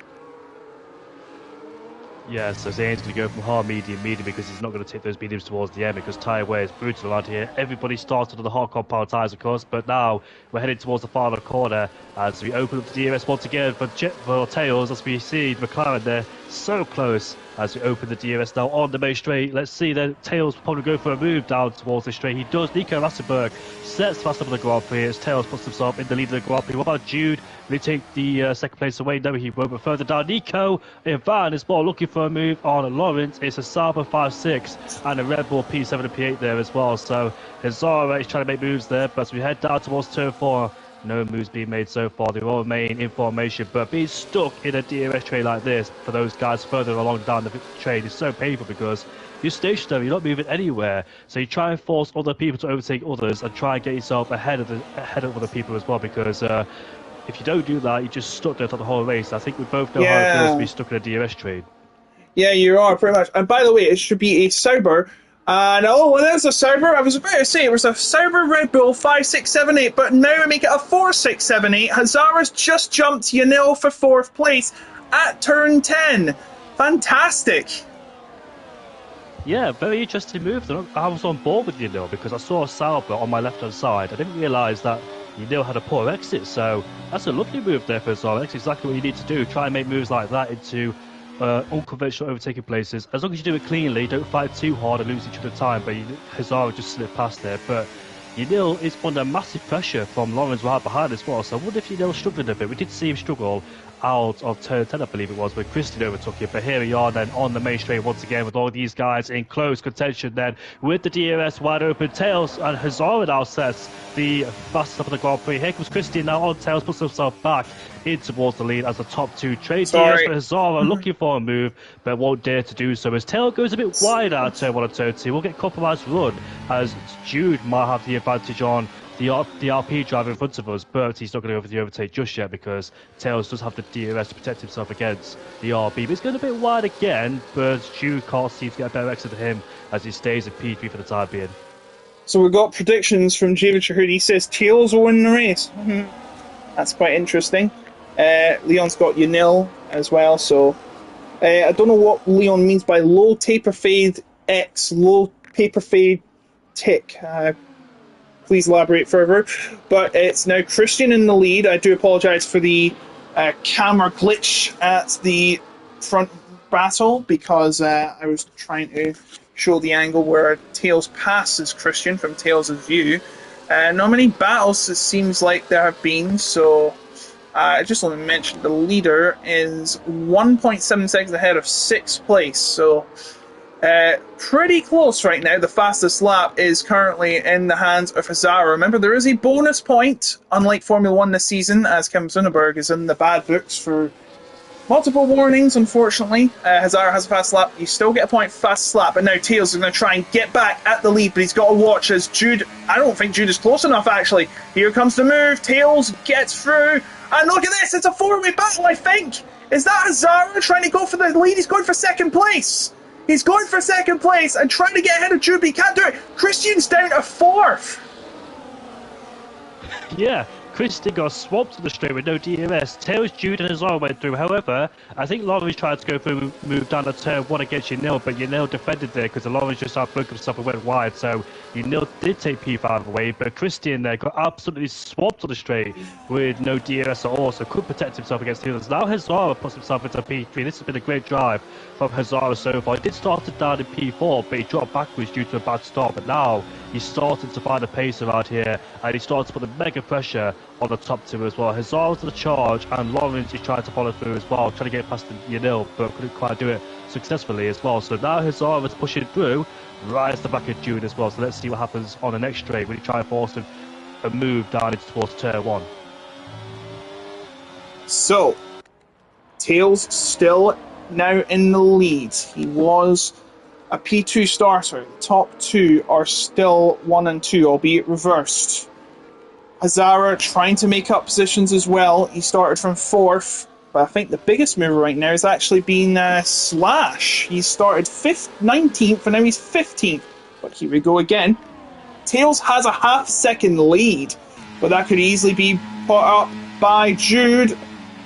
Yeah, so Zane's going to go from hard, medium, because he's not going to take those mediums towards the end, because tyre wear is brutal around here. Everybody started on the hard compound tyres, of course, but now we're heading towards the final corner as we open up the DRS once again for Tails, as we see McLaren there so close as we open the DRS now on the main straight. Let's see then, Tails will probably go for a move down towards the straight. He does. Nico Rassenberg sets fast up on the Grand Prix as Tails puts himself in the lead of the Grand Prix. What about Jude? Will he take the 2nd place away? No, he won't, but further down, Nico Ivan is more looking for a move on Lawrence. It's a Sauber 5-6 and a Red Bull P7 and P8 there as well. So Hazara is trying to make moves there, but as we head down towards turn 4, No moves being made so far. They all remain in formation, but being stuck in a DRS train like this for those guys further along down the train is so painful because you're stationary, you're not moving anywhere. So you try and force other people to overtake others and try and get yourself ahead of other people as well, because if you don't do that, you're just stuck there for the whole race. I think we both know how it feels to be stuck in a DRS train. Yeah, you are, pretty much. And by the way, it should be a Sauber. And well, there's a Sauber. I was about to say it was a Sauber Red Bull 5-6-7-8, but now we make it a 4-6-7-8. Hazara's just jumped Yanil for 4th place at turn 10. Fantastic. Yeah, very interesting move. I was on board with Yanil because I saw a Sauber on my left-hand side. I didn't realise that Yanil had a poor exit, so that's a lovely move there for Hazara. That's exactly what you need to do. Try and make moves like that into unconventional overtaking places. As long as you do it cleanly, don't fight too hard and lose each other time, but Hazara just slipped past there. But Yanil is under massive pressure from Lawrence right behind as well, so I wonder if Yanil struggled a bit. We did see him struggle out of turn 10, I believe it was, where Christian overtook him. But here we are then on the main straight once again with all these guys in close contention then with the DRS wide open. Tails and Hazara now sets the fastest of the Grand Prix. Here comes Christian now on Tails, puts himself back in towards the lead as the top two trade. DRS for Hazara looking for a move but won't dare to do so as Tail goes a bit wide out of turn 1 and turn 2. We'll get compromised run as Jude might have the advantage on the RP driver in front of us, but he's not going to go for the overtake just yet because Tails does have the DRS to protect himself against the RP. But he's going a bit wide again, but Jude can't seem to get a better exit than him as he stays in P3 for the time being. So we've got predictions from David Shahudi. He says Tails will win the race. That's quite interesting. Leon's got Yanil as well, so I don't know what Leon means by low taper fade X, low taper fade tick. Please elaborate further. But it's now Christian in the lead. I do apologise for the camera glitch at the front battle because I was trying to show the angle where Tails passes Christian from Tails' view. Not many battles it seems like there have been, so I just want to mention the leader is 1.7 seconds ahead of 6th place, so pretty close right now. The fastest lap is currently in the hands of Hazara. Remember, there is a bonus point, unlike Formula 1 this season, as Kim Zunneberg is in the bad books for multiple warnings, unfortunately. Hazara has a fast lap. You still get a point for fastest lap, but now Tails is going to try and get back at the lead, but he's got to watch as Jude... I don't think Jude is close enough, actually. Here comes the move. Tails gets through. And look at this. It's a four-way battle, I think. Is that Hazara trying to go for the lead? He's going for 2nd place. He's going for 2nd place and trying to get ahead of Jude, but he can't do it. Christian's down to 4th. Yeah, Christian got swamped to the straight with no DRS. Tails, Jude and Hazara went through. However, I think Lawrence tried to go through, move down the turn 1 against Yanil, but Yanil defended there because Lawrence just outbroke himself and went wide. So Yanil did take P5 out of the way, but Christian there got absolutely swamped to the straight with no DRS at all, so could protect himself against the others. Now Hazara puts himself into P3. This has been a great drive from Hazara so far. He did start it down in P4, but he dropped backwards due to a bad start. But now he's starting to find a pace around here, and he starts to put the mega pressure on the top two as well. Hazara's to the charge, and Lawrence is trying to follow through as well, trying to get past Yanil, but couldn't quite do it successfully as well. So now Hazara is pushing through, right at the back of Jude as well. So let's see what happens on the next straight when he tries to force a move down into towards turn 1. So, Tails still now in the lead. He was a P2 starter. The top two are still 1 and 2, albeit reversed. Hazara trying to make up positions as well. He started from 4th, but I think the biggest mover right now has actually been Slash. He started 19th, and now he's 15th. But here we go again. Tails has a half-second lead, but that could easily be put up by Jude.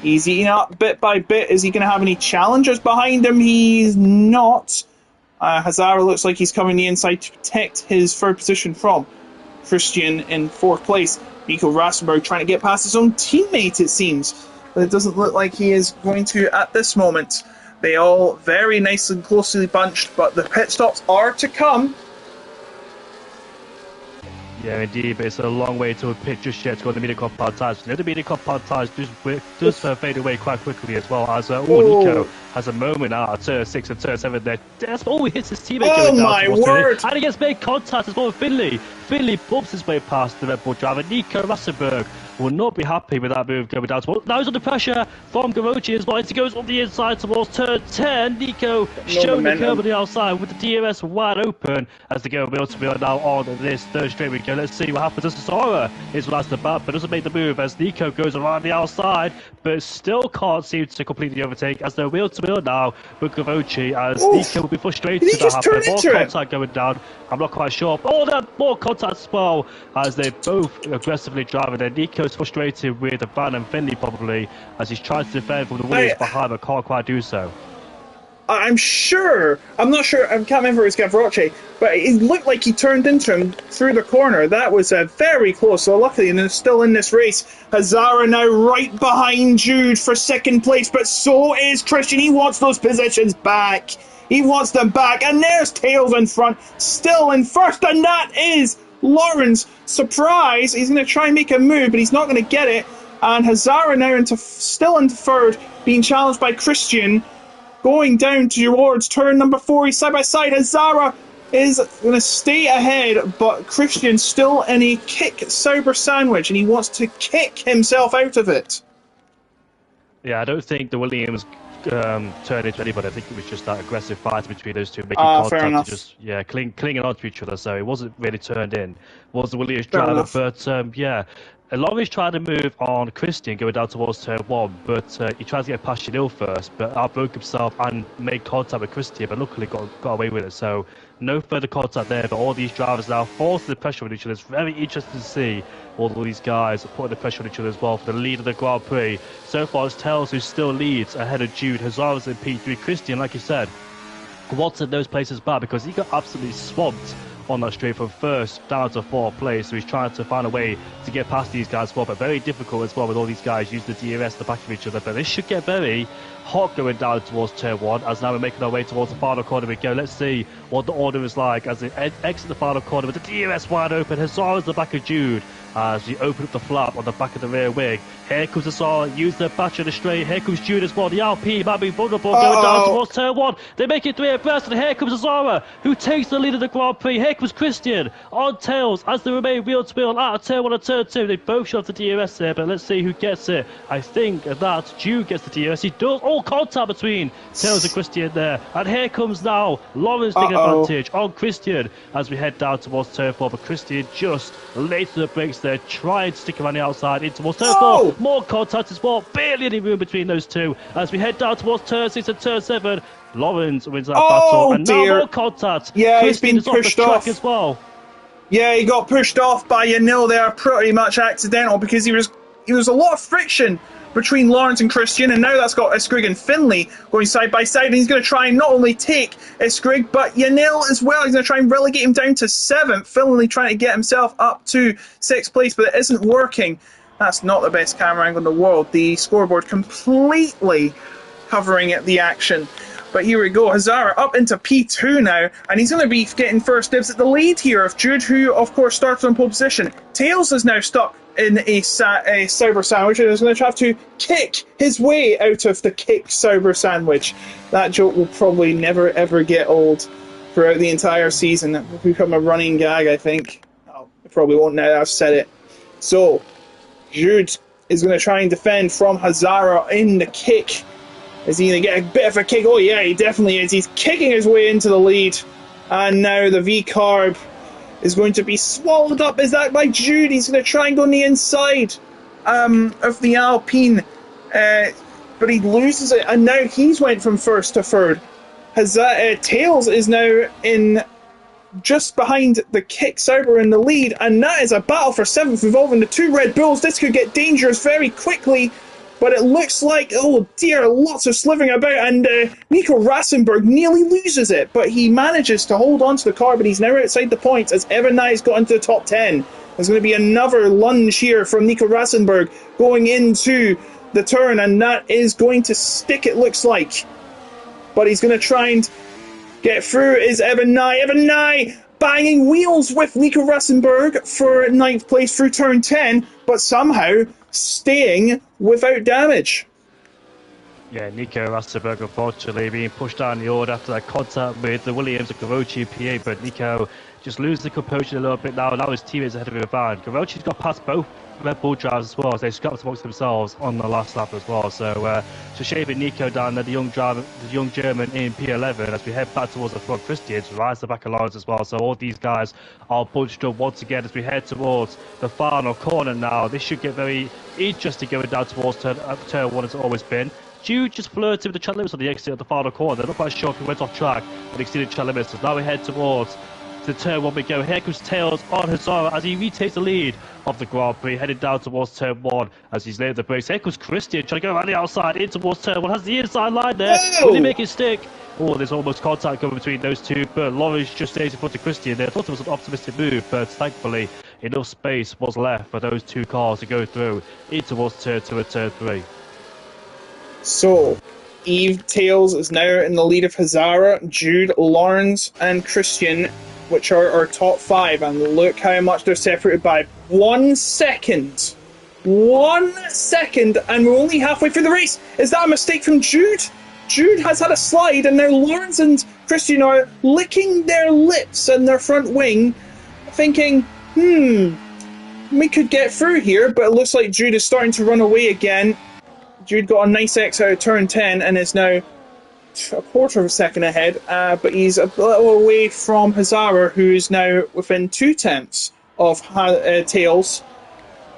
He's eating up bit by bit. Is he going to have any challengers behind him? He's not. Hazara looks like he's coming the inside to protect his 3rd position from Christian in 4th place. Nico Rassenberg trying to get past his own teammate, it seems. But it doesn't look like he is going to at this moment. They all very nice and closely bunched, but the pit stops are to come. Yeah, indeed, but it's a long way to a pit just yet to go on the media compound tires. The media compound tires does fade away quite quickly as well as Nico has a moment now, turn 6 and turn 7 there. That's all he hits his teammate Oh going down my towards word! turn 8. And he gets made contact as well with Finley. Finley bumps his way past the Red Bull driver. Nico Rassenberg will not be happy with that move going down towards. Now he's under pressure from Garochi as well. As he goes on the inside towards turn 10. Nico showing the curve on the outside with the DRS wide open as they go wheel to wheel now on this third straight weekend. Let's see what happens as Sora is last about, but doesn't make the move as Nico goes around the outside, but still can't seem to completely overtake as they're wheel to wheel now with Garochi as Nico will be frustrated Did he that just turn happened. More into it? contact going down. I'm not quite sure. Oh, that more contact as well as they're both aggressively driving there. Nico's frustrated with the Van and Finley probably as he's trying to defend from the Williams behind but can't quite do so. I'm not sure, I can't remember if it was Gavroche, but it looked like he turned into him through the corner. That was very close, so luckily, and still in this race, Hazara now right behind Jude for second place, but so is Christian. He wants those positions back. He wants them back, and there's Tails in front, still in first, and that is Lawrence. Surprise, he's going to try and make a move, but he's not going to get it, and Hazara now still into third, being challenged by Christian. Going down towards turn number 4, he's side by side. Hazara is going to stay ahead, but Christian still in a kick Sauber sandwich, and he wants to kick himself out of it. Yeah, I don't think the Williams turned into anybody. I think it was just that aggressive fight between those two, making contact, just clinging on to each other. So it wasn't really turned in. It was the Williams driver, but yeah. Lawrence tried to move on Christian going down towards turn 1, but he tried to get past Chanel first, but outbroke himself and made contact with Christian, but luckily got away with it. So no further contact there, but all these drivers now forcing the pressure on each other. It's very interesting to see all of these guys putting the pressure on each other as well for the lead of the Grand Prix. So far it's Tails who still leads ahead of Jude. Hazara's in P3. Christian, like you said, wants in those places back because he got absolutely swamped on that straight from first down to fourth place, so he's trying to find a way to get past these guys as well, but very difficult as well with all these guys using the DRS to back of each other. But this should get very hot going down towards turn 1 as now we're making our way towards the final corner we go. Let's see what the order is like as they exit the final corner with the DRS wide open. Hazara's the back of Jude as you open up the flap on the back of the rear wing. Here comes Hazara, use the batch on the straight. Here comes Jude as well. The LP might be vulnerable going down towards turn 1. They make it 3 abreast, and here comes Hazara, who takes the lead of the Grand Prix. Here comes Christian on Tails as they remain wheel to wheel out of turn 1 and turn 2. They both shot the DRS there, but let's see who gets it. I think that Jude gets the DRS. He does. All contact between Tails and Christian there. And here comes now Lawrence taking advantage on Christian as we head down towards turn 4, but Christian just late to the brakes there, trying to stick around the outside in towards turn 4. More contact as well, barely any room between those two as we head down towards turn 6 and turn 7. Lawrence wins that battle, and now more contact. Yeah, Christian he's been pushed off as well. Yeah, he got pushed off by Yanil there, pretty much accidental, because he was a lot of friction between Lawrence and Christian, and now that's got Iskrig and Finley going side by side, and he's going to try and not only take Iskrig, but Yanil as well. He's going to try and relegate him down to 7th. Finley trying to get himself up to 6th place, but it isn't working. That's not the best camera angle in the world. The scoreboard completely covering the action. But here we go, Hazara up into P2 now, and he's going to be getting first dibs at the lead here of Jude, who of course starts on pole position. Tails is now stuck in a Sauber sandwich and is going to have to kick his way out of the kick Sauber sandwich. That joke will probably never ever get old throughout the entire season. It will become a running gag, I think. Oh, it probably won't now that I've said it. So, Jude is going to try and defend from Hazara in the kick. Is he going to get a bit of a kick? Oh yeah, he definitely is. He's kicking his way into the lead. And now the V-carb is going to be swallowed up. Is that by Jude? He's going to try and go on the inside of the Alpine. But he loses it. And now he's went from first to third. Tails is now in just behind the kick Sauber in the lead. And that is a battle for 7th involving the 2 Red Bulls. This could get dangerous very quickly. But it looks like, oh dear, lots of slivering about, and Nico Rassenberg nearly loses it, but he manages to hold on to the car, but he's now outside the points as Evan Nye's got into the top 10. There's going to be another lunge here from Nico Rassenberg going into the turn, and that is going to stick, it looks like. But he's going to try and get through, is Evan Nye. Evan Nye banging wheels with Nico Rassenberg for 9th place through turn 10, but somehow staying without damage. Yeah, Nico Rasterberg unfortunately being pushed down the order after that contact with the Williams and Gavrochi PA, but Nico just loses the composure a little bit now. Now his teammates ahead of him around. Gavrochi's got past both Red Bull drivers as well, so they scrapped amongst themselves on the last lap as well. So it's a shame Nico down there, the young German in P11, as we head back towards the front. Christian's rise the back of lines as well. So all these guys are bunched up once again as we head towards the final corner now. This should get very interesting going down towards turn one as it's always been. Jude just flirted with the track limits on the exit of the final corner. They're not quite sure if he went off track and exceeded track limits. So now we head towards the turn one we go. Here comes Tails on Hazara as he retakes the lead of the Grand Prix, heading down towards turn one as he's laid the brakes. Here comes Christian trying to go around the outside in towards turn one. Has the inside line there. Whoa! Will he make it stick? Oh, there's almost contact going between those two, but Lawrence just stays in front of Christian there. I thought it was an optimistic move, but thankfully enough space was left for those two cars to go through in towards turn two and turn three. So, Eve Tails is now in the lead of Hazara, Jude, Lawrence, and Christian, which are our top five. And look how much they're separated by 1 second. 1 second, and we're only halfway through the race. Is that a mistake from Jude? Jude has had a slide, and now Lawrence and Christian are licking their lips and their front wing, thinking, we could get through here, but it looks like Jude is starting to run away again. Jude got a nice X out of turn 10 and is now a quarter of a second ahead, but he's a little away from Hazara, who is now within 2/10 of Tails.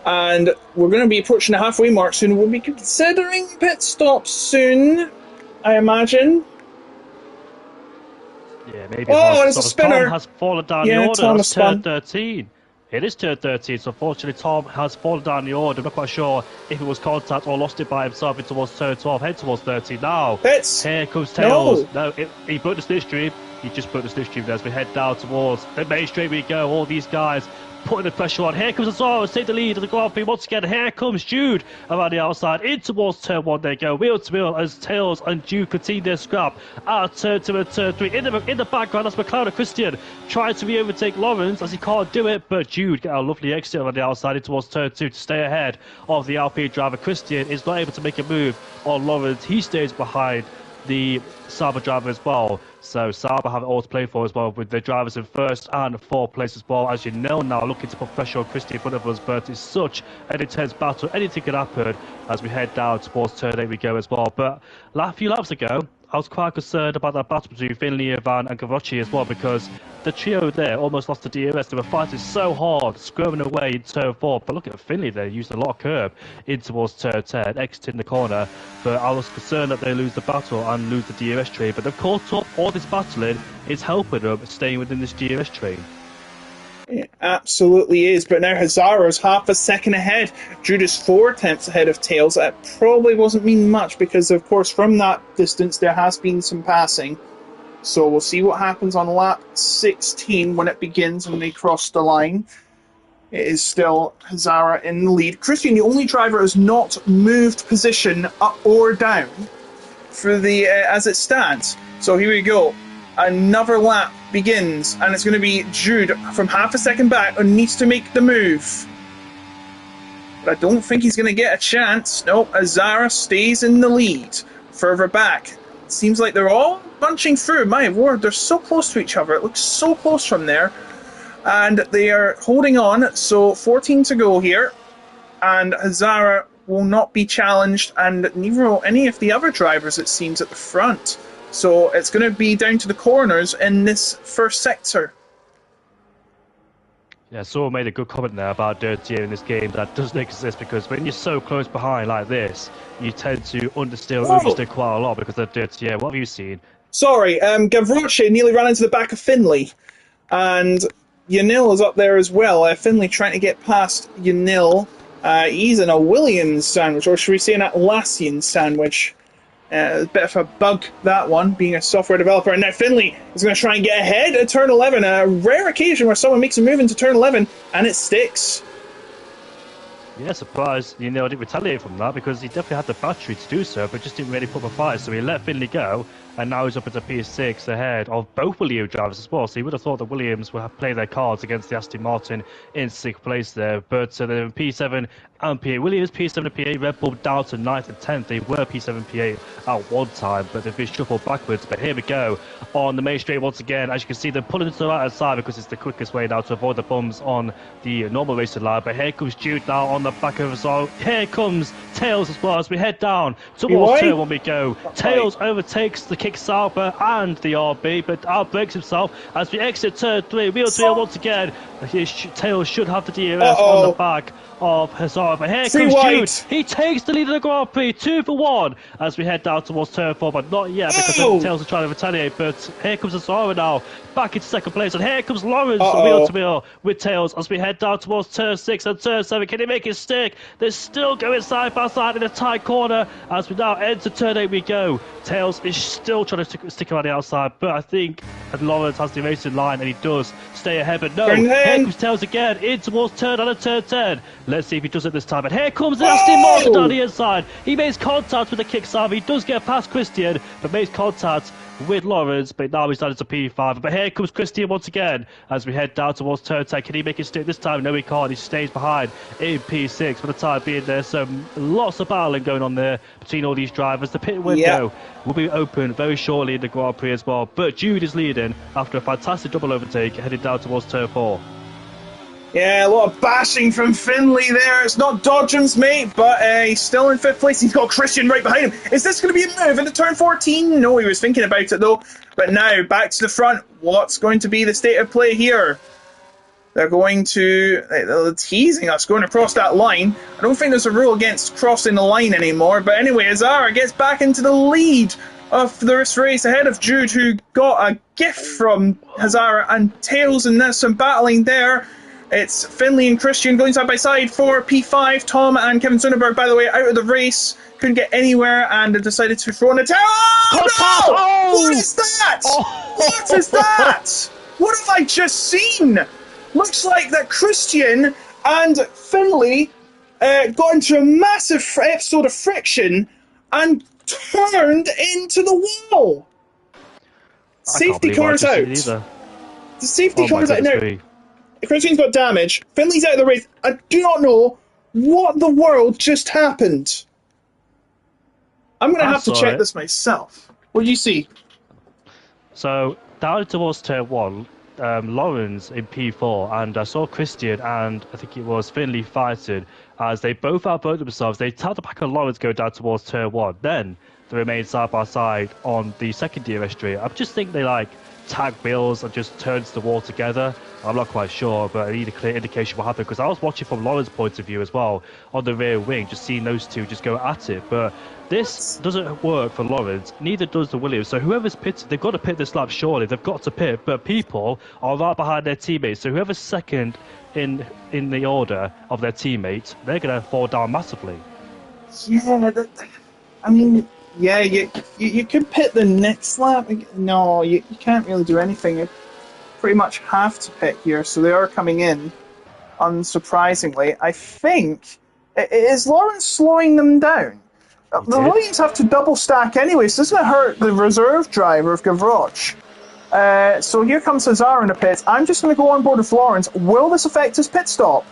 And we're going to be approaching the halfway mark soon. We'll be considering pit stops soon, I imagine. Yeah, maybe. Oh, it's a spinner. Tom has fallen down the order. That's turn 13. It is turn 13, so unfortunately Tom has fallen down the order. I'm not quite sure if it was contact or lost it by himself in towards turn 12, head towards 13 now. Here comes Tails. No, he put the slipstream. He just put the slipstream there as we head down towards the main straight we go. All these guys putting the pressure on. Here comes Azaro, take the lead of the Grand Prix once again. Here comes Jude around the outside, in towards turn one. They go wheel to wheel as Tails and Jude continue their scrap out of turn two and turn three. In the background, that's McLaren Christian trying to re-overtake Lawrence as he can't do it, but Jude get a lovely exit around the outside in towards turn two to stay ahead of the Alpine driver. Christian is not able to make a move on Lawrence. He stays behind the Sauber driver as well. So Sauber have it all to play for as well, with the drivers in first and fourth place as well. As you know now, looking to put pressure on Christian in front of us, but it's such an intense battle. Anything can happen as we head down towards turn 8 we go as well. But a few laps ago, I was quite concerned about that battle between Finley, Van and Gavrochi as well, because the trio there almost lost the DRS. They were fighting so hard, squirming away in turn 4. But look at Finley there, used a lot of curb in towards turn 10, exiting the corner. But I was concerned that they lose the battle and lose the DRS train. But they've caught up. All this battling is helping them staying within this DRS train. It absolutely is, but now Hazara's half a second ahead. Jude is 4/10 ahead of Tails. That probably wasn't mean much because, of course, from that distance there has been some passing. So we'll see what happens on lap 16 when it begins and they cross the line. It is still Hazara in the lead. Christian, the only driver, has not moved position up or down for the as it stands. So here we go. Another lap begins, and it's going to be Jude from half a second back and needs to make the move. But I don't think he's going to get a chance. Nope, Hazara stays in the lead. Further back. It seems like they're all bunching through. My word, they're so close to each other. It looks so close from there. And they are holding on, so 14 to go here. And Hazara will not be challenged, and neither will any of the other drivers, it seems, at the front. So it's going to be down to the corners in this first sector. Yeah, Saul made a good comment there about dirty air in this game that doesn't exist, because when you're so close behind like this, you tend to oversteer quite a lot because of dirty air. What have you seen? Sorry, Gavroche nearly ran into the back of Finley, and Yanil is up there as well. Finley trying to get past Yanil. He's in a Williams sandwich, or should we say an Atlassian sandwich? A bit of a bug, that one, being a software developer. And now Finley is going to try and get ahead at turn 11. A rare occasion where someone makes a move into turn 11 and it sticks. Yeah, surprised you know didn't retaliate from that because he definitely had the battery to do so, but just didn't really put the fire. So he let Finley go, and now he's up into P6 ahead of both Williams drivers as well. So you would have thought the Williams would have played their cards against the Aston Martin in 6th place there. But they're in P7 and P8. Williams P7 and P8, Red Bull down to 9th and 10th. They were P7 and P8 at one time, but they've been shuffled backwards. But here we go on the main straight once again. As you can see, they're pulling to the right side because it's the quickest way now to avoid the bumps on the normal racing line. But here comes Jude now on the back of us all. Here comes Tails as well as we head down towards turn one we go. Tails overtakes the kick Sauber and the RB, but outbreaks himself as we exit turn 3. Wheel 3 once again. Tails should have the DRS on the back of Hazard, but here comes Jude. He takes the lead of the Grand Prix, 2 for 1 as we head down towards turn 4, but not yet because Tails is trying to retaliate. But here comes Hazard now back into 2nd place, and here comes Lawrence wheel to wheel with Tails as we head down towards turn 6 and turn 7. Can he make it stick? They're still going side by side in a tight corner as we now enter turn 8 we go. Tails is still trying to stick around the outside, but I think Lawrence has the racing line and he does stay ahead, but no, here comes Tails again in towards turn 9 and turn 10. Let's see if he does it this time. And here comes Aston Martin down the inside. He makes contact with the kick Sauber. He does get past Christian, but makes contact with Lawrence, but now he's down to P5. But here comes Christian once again as we head down towards turn 10. Can he make it stick this time? No, he can't. He stays behind in P6 for the time being. There's lots of battling going on there between all these drivers. The pit window will be open very shortly in the Grand Prix as well. But Jude is leading after a fantastic double overtake headed down towards turn 4. Yeah, a lot of bashing from Finley there. It's not Dodgems, mate, but he's still in 5th place. He's got Christian right behind him. Is this going to be a move into turn 14? No, he was thinking about it, though. But now, back to the front. What's going to be the state of play here? They're going to... They're teasing us going across that line. I don't think there's a rule against crossing the line anymore. But anyway, Azara gets back into the lead of this race ahead of Jude, who got a gift from Hazara and Tails, and there's some battling there. It's Finley and Christian going side by side for P5. Tom and Kevin Sonnenberg, by the way, out of the race. Couldn't get anywhere and they decided to throw in a tail. Oh, no! What is that? What is that? What have I just seen? Looks like that Christian and Finley got into a massive episode of friction and turned into the wall. Safety car's out. The safety car's out. Now, Christian's got damage. Finley's out of the race. I do not know what the world just happened. I'm going to have to check this myself. What do you see? So, down towards turn 1, Lawrence in P4, and I saw Christian and I think it was Finley fighting as they both outvoted themselves. They tapped the back of Lawrence go down towards turn 1. Then they remained side by side on the second DRS straight. I just think they tag wheels and just turns the wall together. I'm not quite sure, but I need a clear indication what happened because I was watching from Lauren's point of view as well on the rear wing, just seeing those two just go at it. But this doesn't work for Lawrence, neither does the Williams. So whoever's pitted, they've got to pit this lap surely. They've got to pit, but people are right behind their teammates. So whoever's second in the order of their teammates, they're going to fall down massively. Yeah, I mean... Yeah, you could pit the next lap. No, you can't really do anything. You pretty much have to pit here, so they are coming in, unsurprisingly. I think... Is Lawrence slowing them down? The Williams have to double stack anyway, so doesn't it hurt the reserve driver of Gavroche? So here comes Hazard in the pits. I'm just going to go on board with Lawrence. Will this affect his pit stop?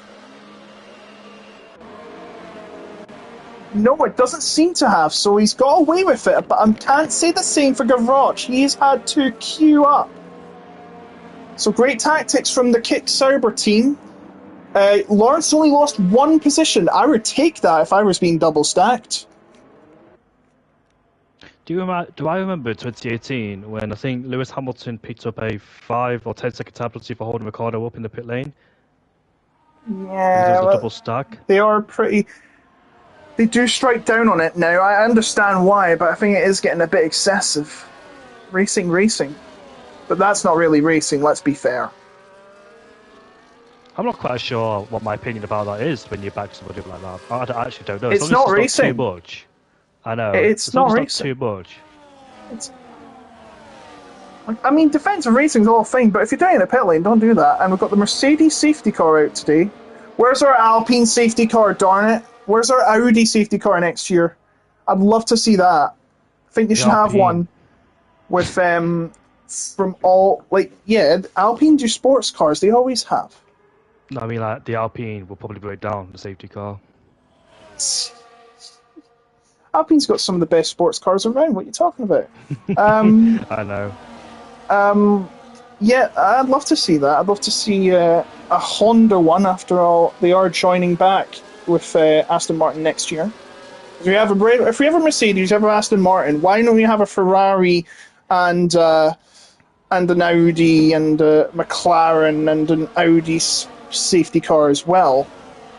No, it doesn't seem to have, so he's got away with it, but I can't say the same for Gavroche. He's had to queue up. So great tactics from the Kick Sauber team. Lawrence only lost 1 position. I would take that if I was being double stacked. Do I remember 2018 when I think Lewis Hamilton picked up a 5 or 10-second time penalty for holding Ricciardo up in the pit lane? Yeah, there was a double stack. They are pretty... They do strike down on it now. I understand why, but I think it is getting a bit excessive. Racing. But that's not really racing, let's be fair. I'm not quite sure what my opinion about that is when you back somebody like that. I actually don't know. It's not racing. Not too much. I know. It's not racing. Not too much. I mean, defensive racing's all fine, but if you're doing it in a pit lane, don't do that. And we've got the Mercedes safety car out today. Where's our Alpine safety car, darn it? Where's our Audi safety car next year? I'd love to see that. I think they should have one with from all, like, yeah, Alpine do sports cars, they always have. No, I mean, like, the Alpine will probably break down the safety car. Alpine's got some of the best sports cars around, what are you talking about? I know. Yeah, I'd love to see that. I'd love to see a Honda one. After all, they are joining back with Aston Martin next year. If we have a Mercedes, we have Aston Martin. Why don't we have a Ferrari and an Audi and a McLaren and an Audi safety car as well?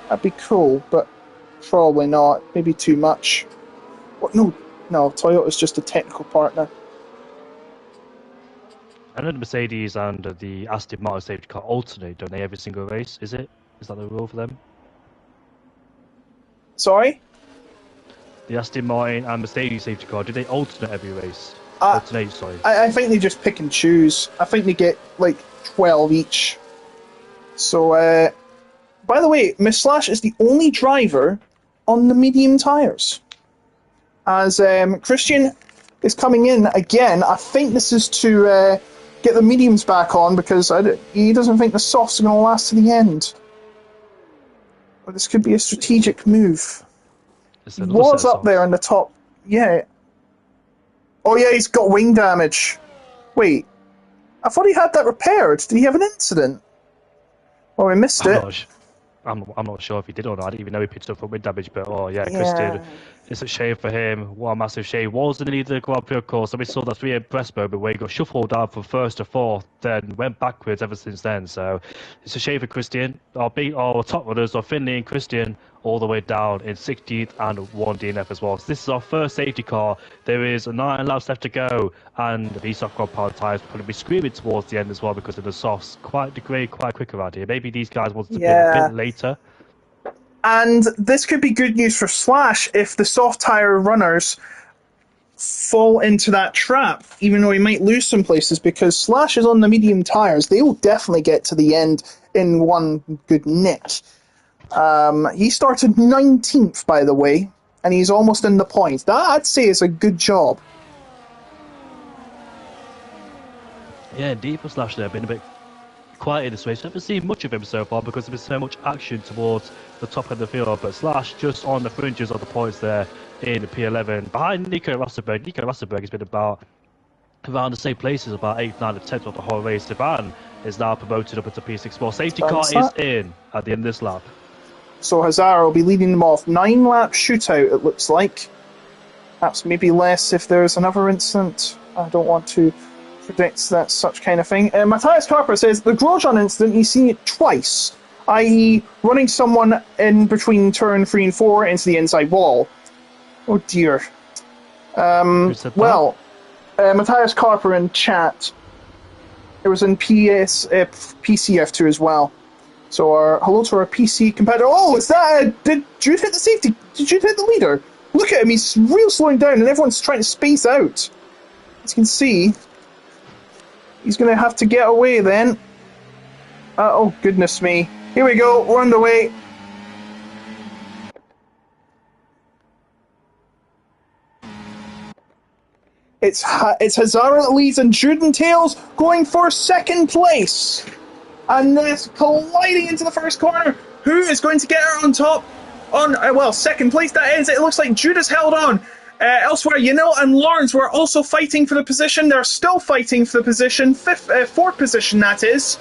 That'd be cool, but probably not. Maybe too much. What? No, Toyota's just a technical partner. I know the Mercedes and the Aston Martin safety car alternate, don't they, every single race? Is that the rule for them? Sorry? The Aston Martin and Mercedes safety car, do they alternate every race? Alternate, sorry. I think they just pick and choose. I think they get like 12 each. So, by the way, Miss Slash is the only driver on the medium tyres. As Christian is coming in again, I think this is to get the mediums back on because he doesn't think the softs are going to last to the end. But this could be a strategic move. He was up there in the top. Yeah. Oh yeah, he's got wing damage. Wait, I thought he had that repaired. Did he have an incident? Well, we missed it. I'm not sure if he did or not. I didn't even know he picked up for wind damage, but Christian, it's a shame for him. What a massive shame. Was in the lead of the Grand Prix, of course, and we saw that 3M press moment where he got shuffled down from first to fourth, then went backwards ever since then. So it's a shame for Christian. Our top runners are Finley and Christian all the way down in 16th and 1 DNF as well. So this is our first safety car. There is 9 laps left to go, and the soft compound tyres will probably be screaming towards the end as well because of the softs quite degrade quite quick around here. Maybe these guys wanted to be a bit later. And this could be good news for Slash if the soft tyre runners fall into that trap, even though he might lose some places, because Slash is on the medium tyres. They will definitely get to the end in one good nick. He started 19th, by the way, and he's almost in the points. That, I'd say, is a good job. Yeah, indeed, for Slash there, been a bit quiet in this race. I haven't seen much of him so far because there's been so much action towards the top of the field, but Slash just on the fringes of the points there in the P11 behind Nico Rosberg. Nico Rosberg has been about around the same places, about 8th, 9th, 10th of the whole race. Ivan is now promoted up into P6. Safety car is in at the end of this lap. So Hazara will be leading them off. 9-lap shootout, it looks like. Perhaps maybe less if there's another incident. I don't want to predict that such kind of thing. Matthias Carper says, the Grosjean incident, he's seen it twice, i.e. running someone in between turn 3 and 4 into the inside wall. Oh dear. Well, Matthias Carper in chat. It was in PCF2 as well. So hello to our PC competitor. Oh, is that did Jude hit the safety? Did Jude hit the leader? Look at him, he's real slowing down and everyone's trying to space out. As you can see, he's going to have to get away then. Oh, goodness me. Here we go, we're on the way. It's Hazara that leads and Jude and Tails going for second place. And it's colliding into the first corner. Who is going to get her on top? Well, second place that is. It looks like Jude has held on. Elsewhere, Yanil and Lawrence were also fighting for the position. They're still fighting for the position. Fourth position, that is.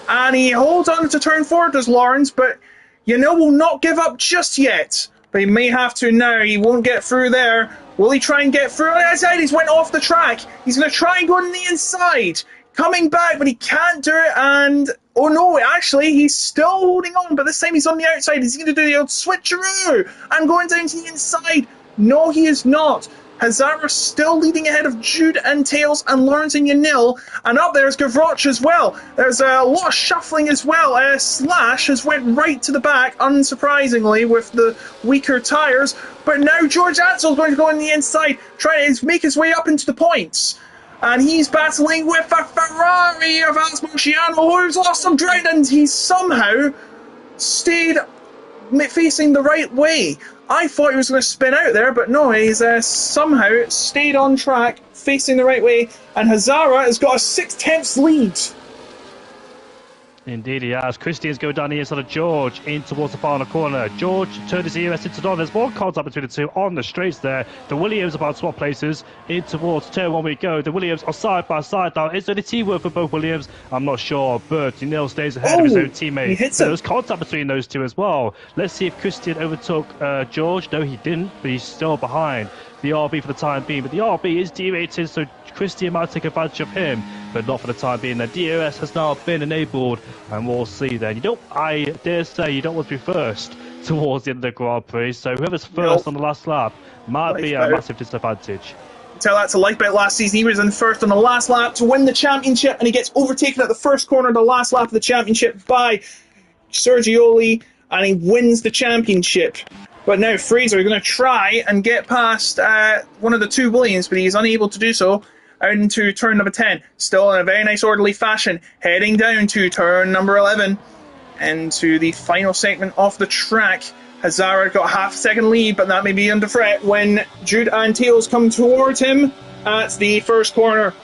And he holds on to turn 4, does Lawrence, but Yanil will not give up just yet. But he may have to now. He won't get through there. Will he try and get through? As I said, he's went off the track. He's going to try and go on the inside. Coming back, but he can't do it, and oh no, actually, he's still holding on, but this time he's on the outside. Is he going to do the old switcheroo and going down to the inside? No, he is not. Hazara still leading ahead of Jude and Tails and Lawrence and Yanil, and up there's Gavroch as well. There's a lot of shuffling as well. Slash has went right to the back, unsurprisingly, with the weaker tyres, but now George Ansell's going to go on the inside, trying to make his way up into the points. And he's battling with a Ferrari of Alex Marciano, who's lost some ground, and he's somehow stayed facing the right way. I thought he was going to spin out there, but no, he's somehow stayed on track, facing the right way, and Hazara has got a 6/10 lead. Indeed he has. Christian's going down the inside of George in towards the final corner. George turned his EOS into Don. There's more contact between the two on the straights there. The Williams about to swap places in towards turn one we go. The Williams are side by side now. Is there any teamwork for both Williams? I'm not sure, but Neil stays ahead of his own teammate. He hits so him. there's contact between those two as well. Let's see if Christian overtook George. No, he didn't, but he's still behind the RB for the time being. But the RB is derated, so Christian might take advantage of him, but not for the time being. The DRS has now been enabled, and we'll see then. I dare say you don't want to be first towards the end of the Grand Prix, so whoever's first on the last lap might be a massive disadvantage. Tell that to Lifebet last season. He was in first on the last lap to win the championship, and he gets overtaken at the first corner of the last lap of the championship by Sergioli, and he wins the championship. But now Fraser going to try and get past one of the two Williams, but he's unable to do so. Out into turn number 10, still in a very nice orderly fashion, heading down to turn number 11, into the final segment of the track. Hazara got half a second lead, but that may be under threat when Jude and Tails come towards him at the first corner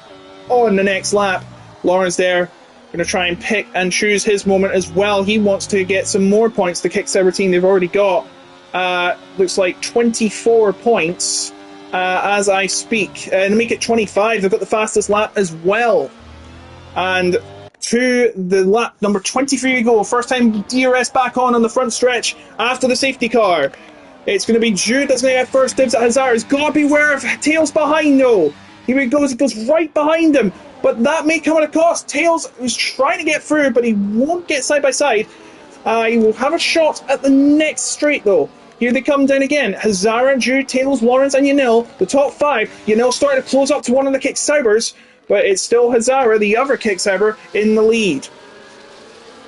on the next lap. Lawrence there going to try and pick and choose his moment as well. He wants to get some more points. The Kickstarter team, they've already got looks like 24 points as I speak. And make it 25. They've got the fastest lap as well. And to the lap number 23 we go. First time DRS back on the front stretch after the safety car. It's going to be Jude that's going to get first dibs at Hazara. He's got to beware of Tails behind though. Here he goes right behind him. But that may come at a cost. Tails is trying to get through, but he won't get side by side. He will have a shot at the next straight though. Here they come down again. Hazara, Jude, Tails, Lawrence, and Yanil, the top five. Yanil starting to close up to one of the kick Saubers, but it's still Hazara, the other kick Sauber, in the lead.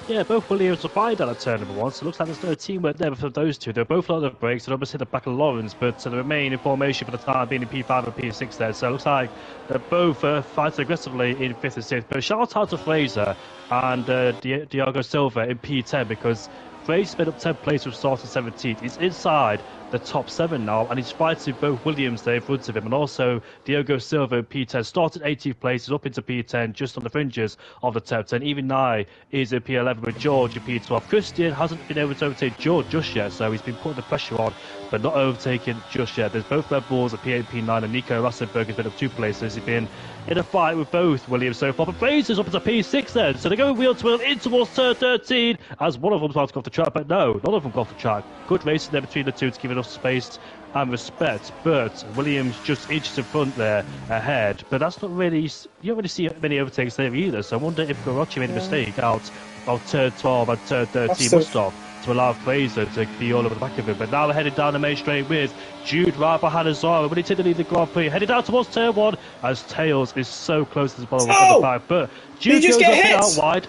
Yeah, both Williams are wide out of turn number one, so it looks like there's no teamwork there for those two. They're both on the brakes and almost hit the back of Lawrence, but they remain in formation for the time being in P5 and P6 there. So it looks like they're both fighting aggressively in 5th and 6th. But shout out to Fraser and Diogo Silva in P10 because Fraser's been up 10 places with starting 17th. He's inside the top 7 now, and he's fighting both Williams there in front of him, and also Diogo Silva in P10 started 18th place, is up into P10 just on the fringes of the top 10. Even Nye is in P11 with George in P12. Christian hasn't been able to overtake George just yet, so he's been putting the pressure on but not overtaken just yet. There's both Red Bulls at P8 and P9, and Nico Rassenberg has been up 2 places. He's been in a fight with both Williams so far, but Fraser's up into P6 then, so they're going wheel to wheel in towards turn 13 as one of them's about to go off the track, but no, none of them go off the track. Good racing there between the two to give enough space and respect, but Williams just inches in front there ahead, but that's not really, you don't really see many overtakes there either, so I wonder if Garachi made a mistake out of turn 12 and turn 13 must stop to allow Fraser to be all over the back of him. But now they're heading down the main straight with Jude right behind Hazara. When he take the lead in the Grand Prix, heading down towards turn 1 as Tails is so close to the bottom of the back. But Jude goes up and out wide.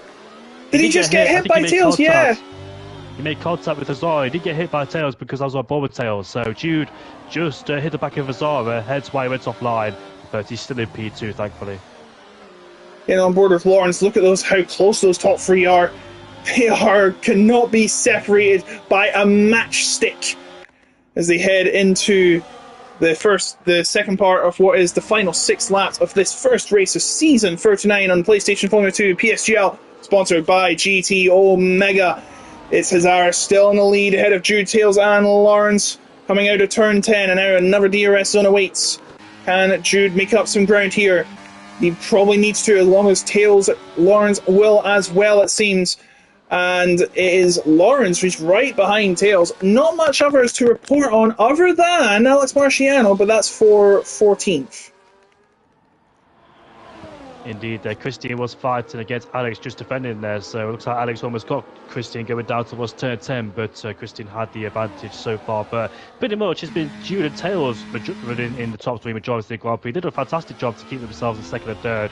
Did he just get hit by Tails? Yeah. He made contact with Hazara. He did get hit by Tails because I was on board with Tails. So Jude just hit the back of Hazara, hence why he went offline. But he's still in P2, thankfully. Getting on board with Lawrence, look at those, how close those top 3 are. They cannot be separated by a matchstick as they head into the second part of what is the final 6 laps of this first race of season 39 on PlayStation Formula 2 PSGL, sponsored by GT Omega. It's Hazara still in the lead ahead of Jude, Tails and Lawrence coming out of turn 10, and now another DRS zone awaits. Can Jude make up some ground here? He probably needs to, as long as Lawrence will as well, it seems. And it is Lawrence who's right behind Tails. Not much others to report on other than Alex Marciano, but that's for 14th. Indeed, Christian was fighting against Alex, just defending there, so it looks like Alex almost got Christian going down towards turn 10, but Christian had the advantage so far. But pretty much it's been Jude and Tails running in the top 3 majority of the Grand Prix. They did a fantastic job to keep themselves in second and third.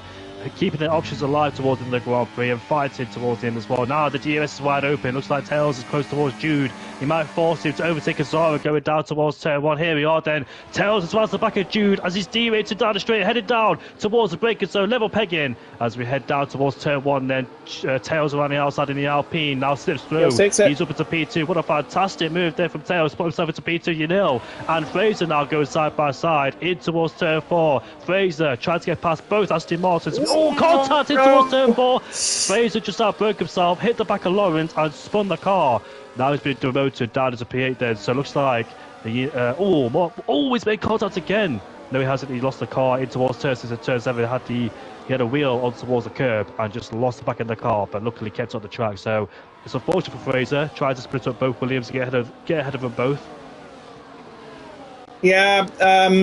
keeping their options alive towards the Grand Prix and fighting towards the end as well. Now the DRS is wide open. Looks like Tails is close towards Jude. He might force him to overtake Azara going down towards turn 1. Here we are then. Tails is towards the back of Jude as he's derated down the straight, headed down towards the breaker zone, level pegging as we head down towards turn 1. Then Tails around the outside in the Alpine now slips through. He's up into P2. What a fantastic move there from Tails. Put himself into P2, you know. And Fraser now goes side by side in towards turn 4. Fraser trying to get past both Aston Martins. Oh, contact in towards turn 4. Fraser just outbroke himself, hit the back of Lawrence and spun the car. Now he's been demoted down into P8 then. So it looks like he's made contact again. No, he hasn't. He lost the car in towards turn 6 and turn 7. He had a wheel on towards the curb and just lost the back in the car, but luckily kept on the track. So it's unfortunate for Fraser. Tried to split up both Williams to get ahead of them both. Yeah,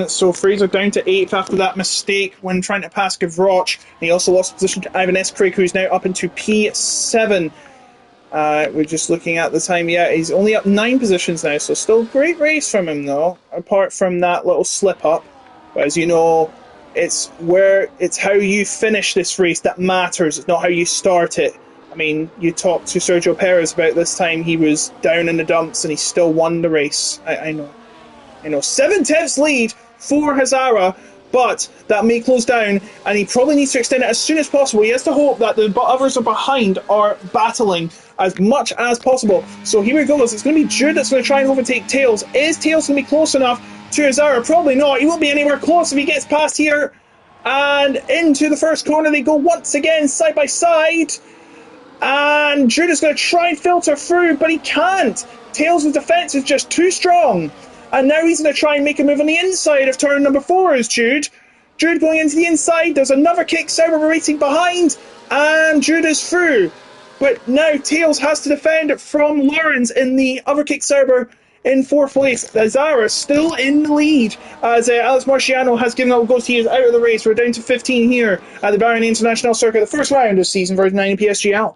so Fraser down to 8th after that mistake when trying to pass Gavroche. He also lost position to Ivan Escrig, who's now up into P7. We're just looking at the time. Yeah, he's only up 9 positions now, so still great race from him though, apart from that little slip up. But as you know, it's how you finish this race that matters. It's not how you start it. I mean, you talked to Sergio Perez about this time. He was down in the dumps and he still won the race. I know. 7/10 lead for Hazara, but that may close down and he probably needs to extend it as soon as possible. He has to hope that the others are behind are battling as much as possible. So here we go. It's going to be Jude that's going to try and overtake Tails. Is Tails going to be close enough to Hazara? Probably not. He won't be anywhere close if he gets past here. And into the first corner they go once again, side by side. And Jude is going to try and filter through, but he can't. Tails' defense is just too strong. And now he's going to try and make a move on the inside of turn number 4 is Jude. Jude going into the inside. There's another kick. Sauber racing behind. And Jude is through. But now Tails has to defend from Lawrence in the other kick Sauber in 4th place. Zara still in the lead as Alex Marciano has given up goals. He is out of the race. We're down to 15 here at the Bahrain International Circuit. The first round of season version 9 in PSGL.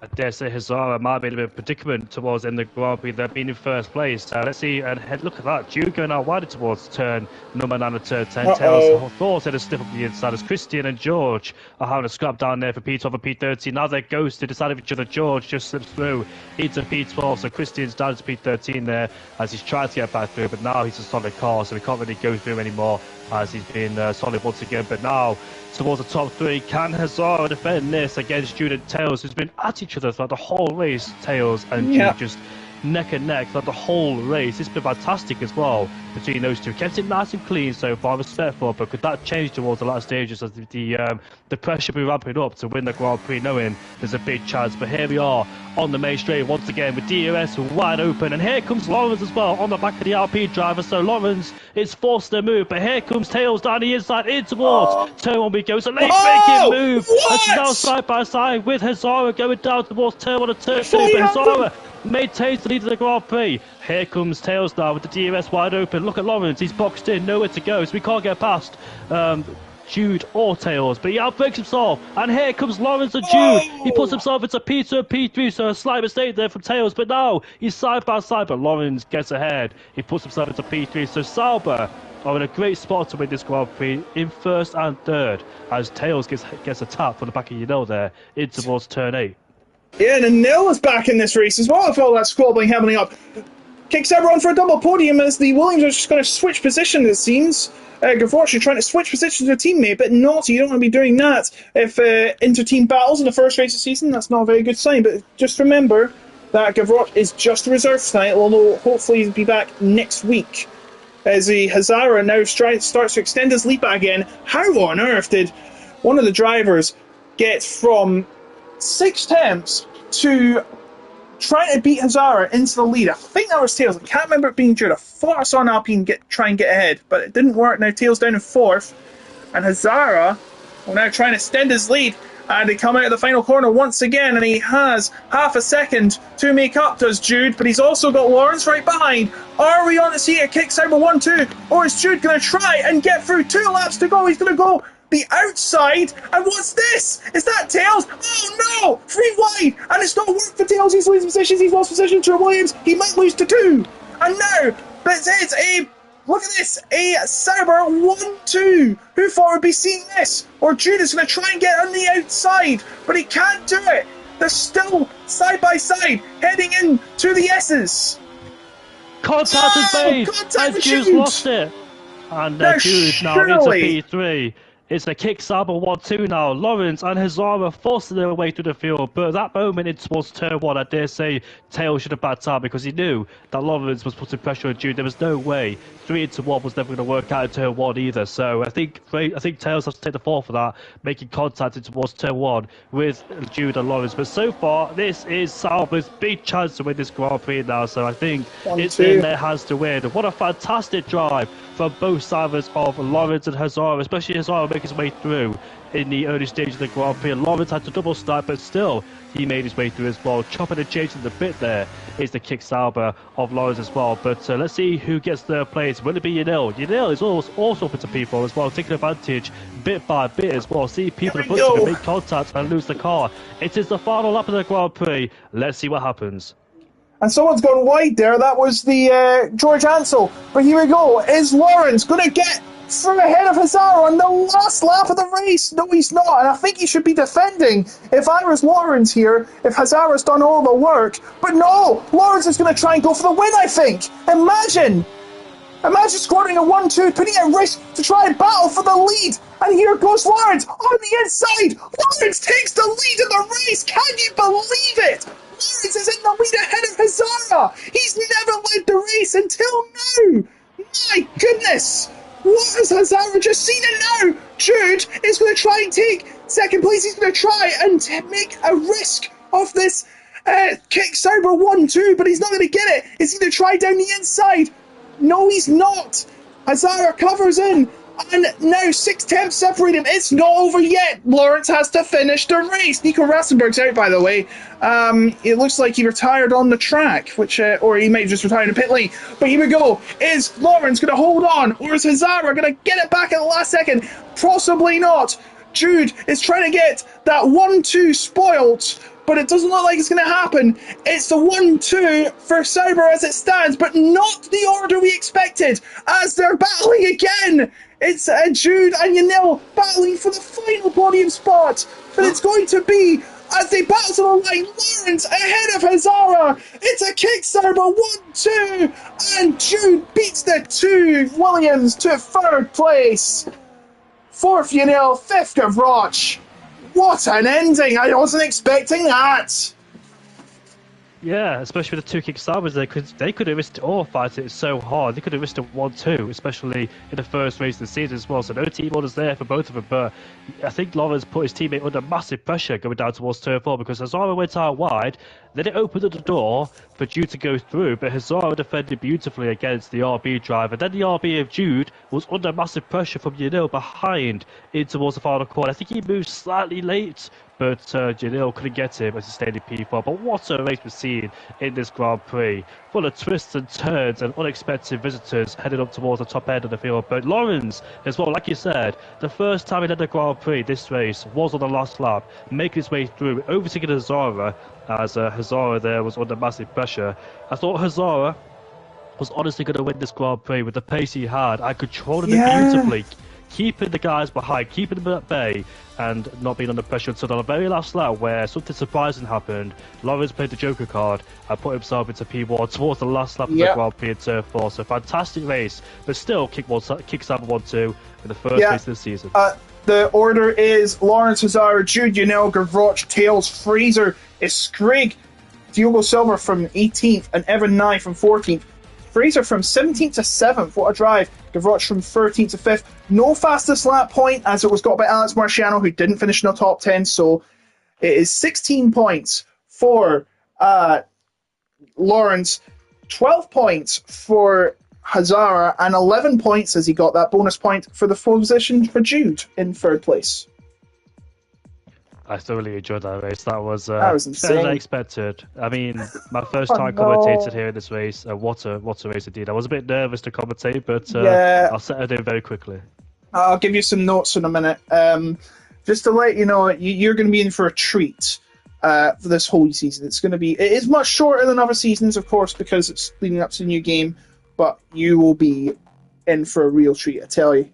I dare say Hazara might be in a bit of a predicament towards in the Grand Prix. They've been in first place. Let's see, and look at that. Jude going out wider towards turn number 9 and turn 10. Tails thought had a stiff up the inside as Christian and George are having a scrap down there for P12 and P13. Now they're ghosted inside of each other. George just slips through into P12, so Christian's down to P13 there as he's trying to get back through, but now he's a solid car, so he can't really go through anymore as he's been solid once again. But now towards the top 3, can Hazara defend this against Jude and Tails, who's been at each other throughout the whole race? Tails and Jude just neck and neck throughout the whole race. It's been fantastic as well between those two. Kept it nice and clean so far, respectful, but could that change towards the last stages as the pressure be ramping up to win the Grand Prix, knowing there's a big chance? But here we are on the main straight once again with DRS wide open, and here comes Lawrence as well on the back of the RP driver, so Lawrence is forced to move, but here comes Tails down the inside in towards turn 1 we go. So late breaking move as he's now side by side with Hazara going down towards turn 1 and turn 2, but Hazara maintains the lead of the Grand Prix. Here comes Tails now with the DRS wide open. Look at Lawrence, he's boxed in, nowhere to go, so we can't get past Jude or Tails, but he outbreaks himself, and here comes Lawrence and Jude. He puts himself into P2 and P3, so a slight mistake there from Tails, but now he's side by side, but Lawrence gets ahead. He puts himself into P3, so Sauber are in a great spot to win this Grand Prix in 1st and 3rd as Tails gets a tap from the back of your there in towards turn 8. Yeah, and Nil is back in this race as well with all that squabbling happening up. Kicks everyone for a double podium as the Williams are just going to switch position, it seems. Gavroche trying to switch positions with a teammate, but naughty, you don't want to be doing that. If inter-team battles in the first race of the season, that's not a very good sign. But just remember that Gavroche is just a reserve tonight, although hopefully he'll be back next week. As the Hazara now starts to extend his lead back again. How on earth did one of the drivers get from 6 attempts to trying to beat Hazara into the lead? I think that was Tails. I can't remember it being Jude. I thought I saw an Alpine try and get ahead, but it didn't work. Now Tails down in 4th, and Hazara will now try and extend his lead. And they come out of the final corner once again, and he has half a second to make up, does Jude, but he's also got Lawrence right behind. Are we on to see a kick Sauber 1-2, or is Jude going to try and get through? 2 laps to go. He's going to go the outside, and what's this? Is that Tails? Oh no! 3 wide, and it's not worked for Tails. He's losing positions. He's lost position to Williams. He might lose to 2, and now, but it's a Look at this. A Sauber 1-2. Who thought we'd be seeing this? Or Jude is going to try and get on the outside, but he can't do it. They're still side by side, heading in to the S's. Contact is made, and Jude's lost it. And Jude now into P3. It's a kick Sauber 1-2 now. Lawrence and Hazara forcing their way through the field, but at that moment it towards turn 1, I dare say Tails should have backed out because he knew that Lawrence was putting pressure on Jude. There was no way 3-1 was never going to work out in turn 1 either. So I think Tails has to take the fall for that, making contact towards turn 1 with Jude and Lawrence. But so far, this is Sauber's big chance to win this Grand Prix now. So I think it's in their hands to win. What a fantastic drive from both sides of Lawrence and Hazara, especially Hazara making his way through in the early stage of the Grand Prix. Lawrence had to double start, but still he made his way through as well. Chopping and changing the bit there is the kick Sauber of Lawrence as well. But let's see who gets the place. Will it be Yanil? Yanil is also open to people as well, taking advantage bit by bit as well. See people in front of him make contact and lose the car. It is the final lap of the Grand Prix. Let's see what happens. And someone's gone wide there. That was the George Ansel. But here we go. Is Lawrence going to get through ahead of Hazara on the last lap of the race? No, he's not. And I think he should be defending if I was Lawrence here, if Hazara's done all the work. But no, Lawrence is going to try and go for the win, I think. Imagine scoring a 1-2, putting at risk to try and battle for the lead. And here goes Lawrence on the inside. Lawrence takes the lead in the race. Can you believe it? Lawrence is in the lead ahead of Hazara. He's never led the race until now. My goodness. What has Hazara just seen? And now Jude is going to try and take second place. He's going to try and make a risk of this kick Sauber 1-2, but he's not going to get it. Is he going to try down the inside? No, he's not. Hazara covers in. And now 6 tenths separate him. It's not over yet. Lawrence has to finish the race. Nico Rassenberg's out, by the way. It looks like he retired on the track, or he may have just retired in pit lane. But here we go. Is Lawrence going to hold on, or is Hazara going to get it back at the last second? Possibly not. Jude is trying to get that 1-2 spoilt, but it doesn't look like it's going to happen. It's the 1-2 for Sauber as it stands, but not the order we expected, as they're battling again. It's Jude and Yanil battling for the final podium spot, but it's going to be, as they battle to the line, Lawrence ahead of Hazara. It's a kick Sauber 1-2, and Jude beats the 2 Williams to 3rd place. 4th Yanil, 5th Gavroche. What an ending! I wasn't expecting that! Yeah, especially with the 2 kick Saubers, they could have risked it all fighting it so hard. They could have risked a 1-2, especially in the first race of the season as well. So no team orders there for both of them. But I think Lawrence put his teammate under massive pressure going down towards turn 4 because Hazara went out wide. Then it opened up the door for Jude to go through, but Hazara defended beautifully against the RB driver. Then the RB of Jude was under massive pressure from Yanil behind in towards the final corner. I think he moved slightly late, but Yanil couldn't get him as he stayed in P4. But what a race we've seen in this Grand Prix, full of twists and turns and unexpected visitors heading up towards the top end of the field. But Lawrence, as well, like you said, the first time he led the Grand Prix this race was on the last lap, making his way through, overtaking Hazara, as Hazara there was under massive pressure. I thought Hazara was honestly going to win this Grand Prix with the pace he had and controlling it beautifully, keeping the guys behind, keeping them at bay, and not being under pressure until the very last lap where something surprising happened. Lawrence played the Joker card and put himself into P1 towards the last lap of the Grand Prix in turn 4. So fantastic race, but still kick Sauber 1-2 in the first race of the season. The order is Lawrence, Hazara, Jude, Yanil, Gavroche, Tails, Fraser, Escrig, Diogo Silva from 18th, and Evan Nye from 14th. Fraser from 17th to 7th, what a drive. Gavroche from 13th to 5th. No fastest lap point, as it was got by Alex Marciano, who didn't finish in the top 10, so it is 16 points for Lawrence, 12 points for Hazara, and 11 points as he got that bonus point for the full position for Jude in 3rd place. I thoroughly enjoyed that race. That was insane. better than I expected. I mean, my first time commentating here in this race. What a race indeed. I was a bit nervous to commentate, but I'll settle in very quickly. I'll give you some notes in a minute. Just to let you know, you're going to be in for a treat for this whole season. It is much shorter than other seasons, of course, because it's leading up to the new game, but you will be in for a real treat, I tell you.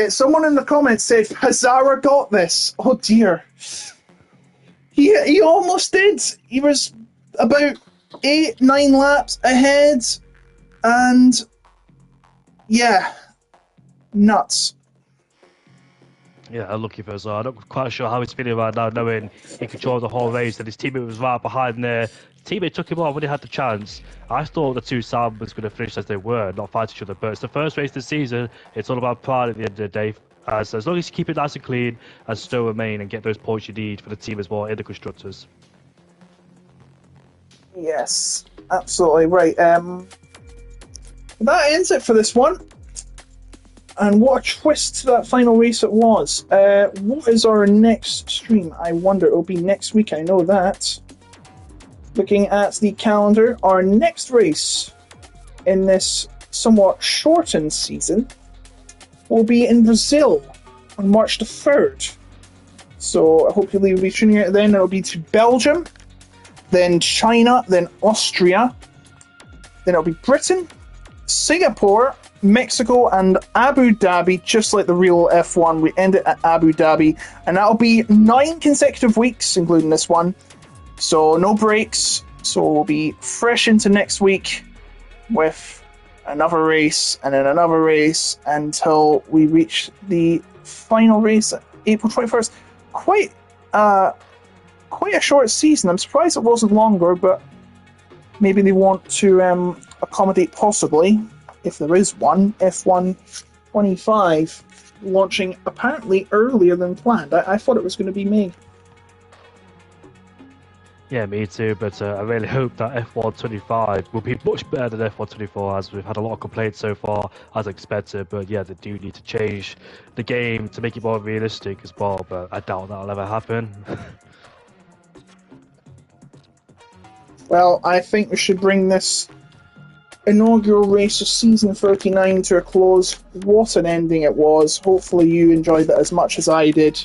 Someone in the comments said, Hazara got this. Oh dear. He almost did. He was about 8-9 laps ahead. And yeah, nuts. Yeah, unlucky for us. I'm not quite sure how he's feeling right now, knowing he controlled the whole race and his teammate was right behind there. Teammate took him on when he had the chance. I thought the two Sam was going to finish as they were, not fight each other. But it's the first race of the season. It's all about pride at the end of the day. As long as you keep it nice and clean and still remain and get those points you need for the team as well in the constructors. Yes, absolutely right. That ends it for this one. And what a twist to that final race it was. What is our next stream? I wonder. It'll be next week, I know that. Looking at the calendar, our next race in this somewhat shortened season will be in Brazil on March the 3rd. So I hope you'll be tuning out then. It'll be to Belgium, then China, then Austria, then it'll be Britain, Singapore, Mexico, and Abu Dhabi, just like the real F1. We end it at Abu Dhabi, and that'll be 9 consecutive weeks, including this one. So no breaks. So we'll be fresh into next week with another race and then another race until we reach the final race April 21st. Quite a short season. I'm surprised it wasn't longer, but maybe they want to accommodate, possibly, if there is one, F1 25 launching apparently earlier than planned. I thought it was going to be May. Yeah, me too, but I really hope that F1 25 will be much better than F1 24, as we've had a lot of complaints so far, as expected. But yeah, they do need to change the game to make it more realistic as well, but I doubt that'll ever happen. Well, I think we should bring this inaugural race of season 39 to a close. What an ending it was. Hopefully you enjoyed it as much as I did.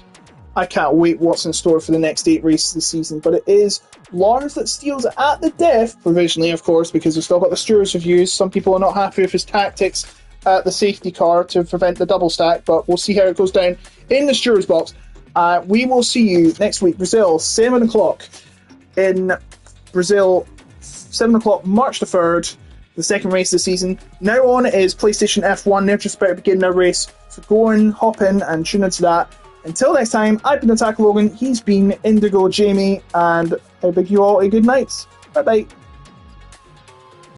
I can't wait what's in store for the next 8 races of the season, but it is Lawrence that steals it at the death, provisionally of course, because we've still got the stewards' reviews. Some people are not happy with his tactics at the safety car to prevent the double stack, but we'll see how it goes down in the stewards' box. We will see you next week. Brazil, 7 o'clock in Brazil, 7 o'clock, March the 3rd, the second race of the season. Now on is PlayStation F1. They're just about to begin their race, so go and hop in and tune into that. Until next time, I've been Attack Logan, he's been Indigo Jamie, and I bid you all a good night. Bye bye.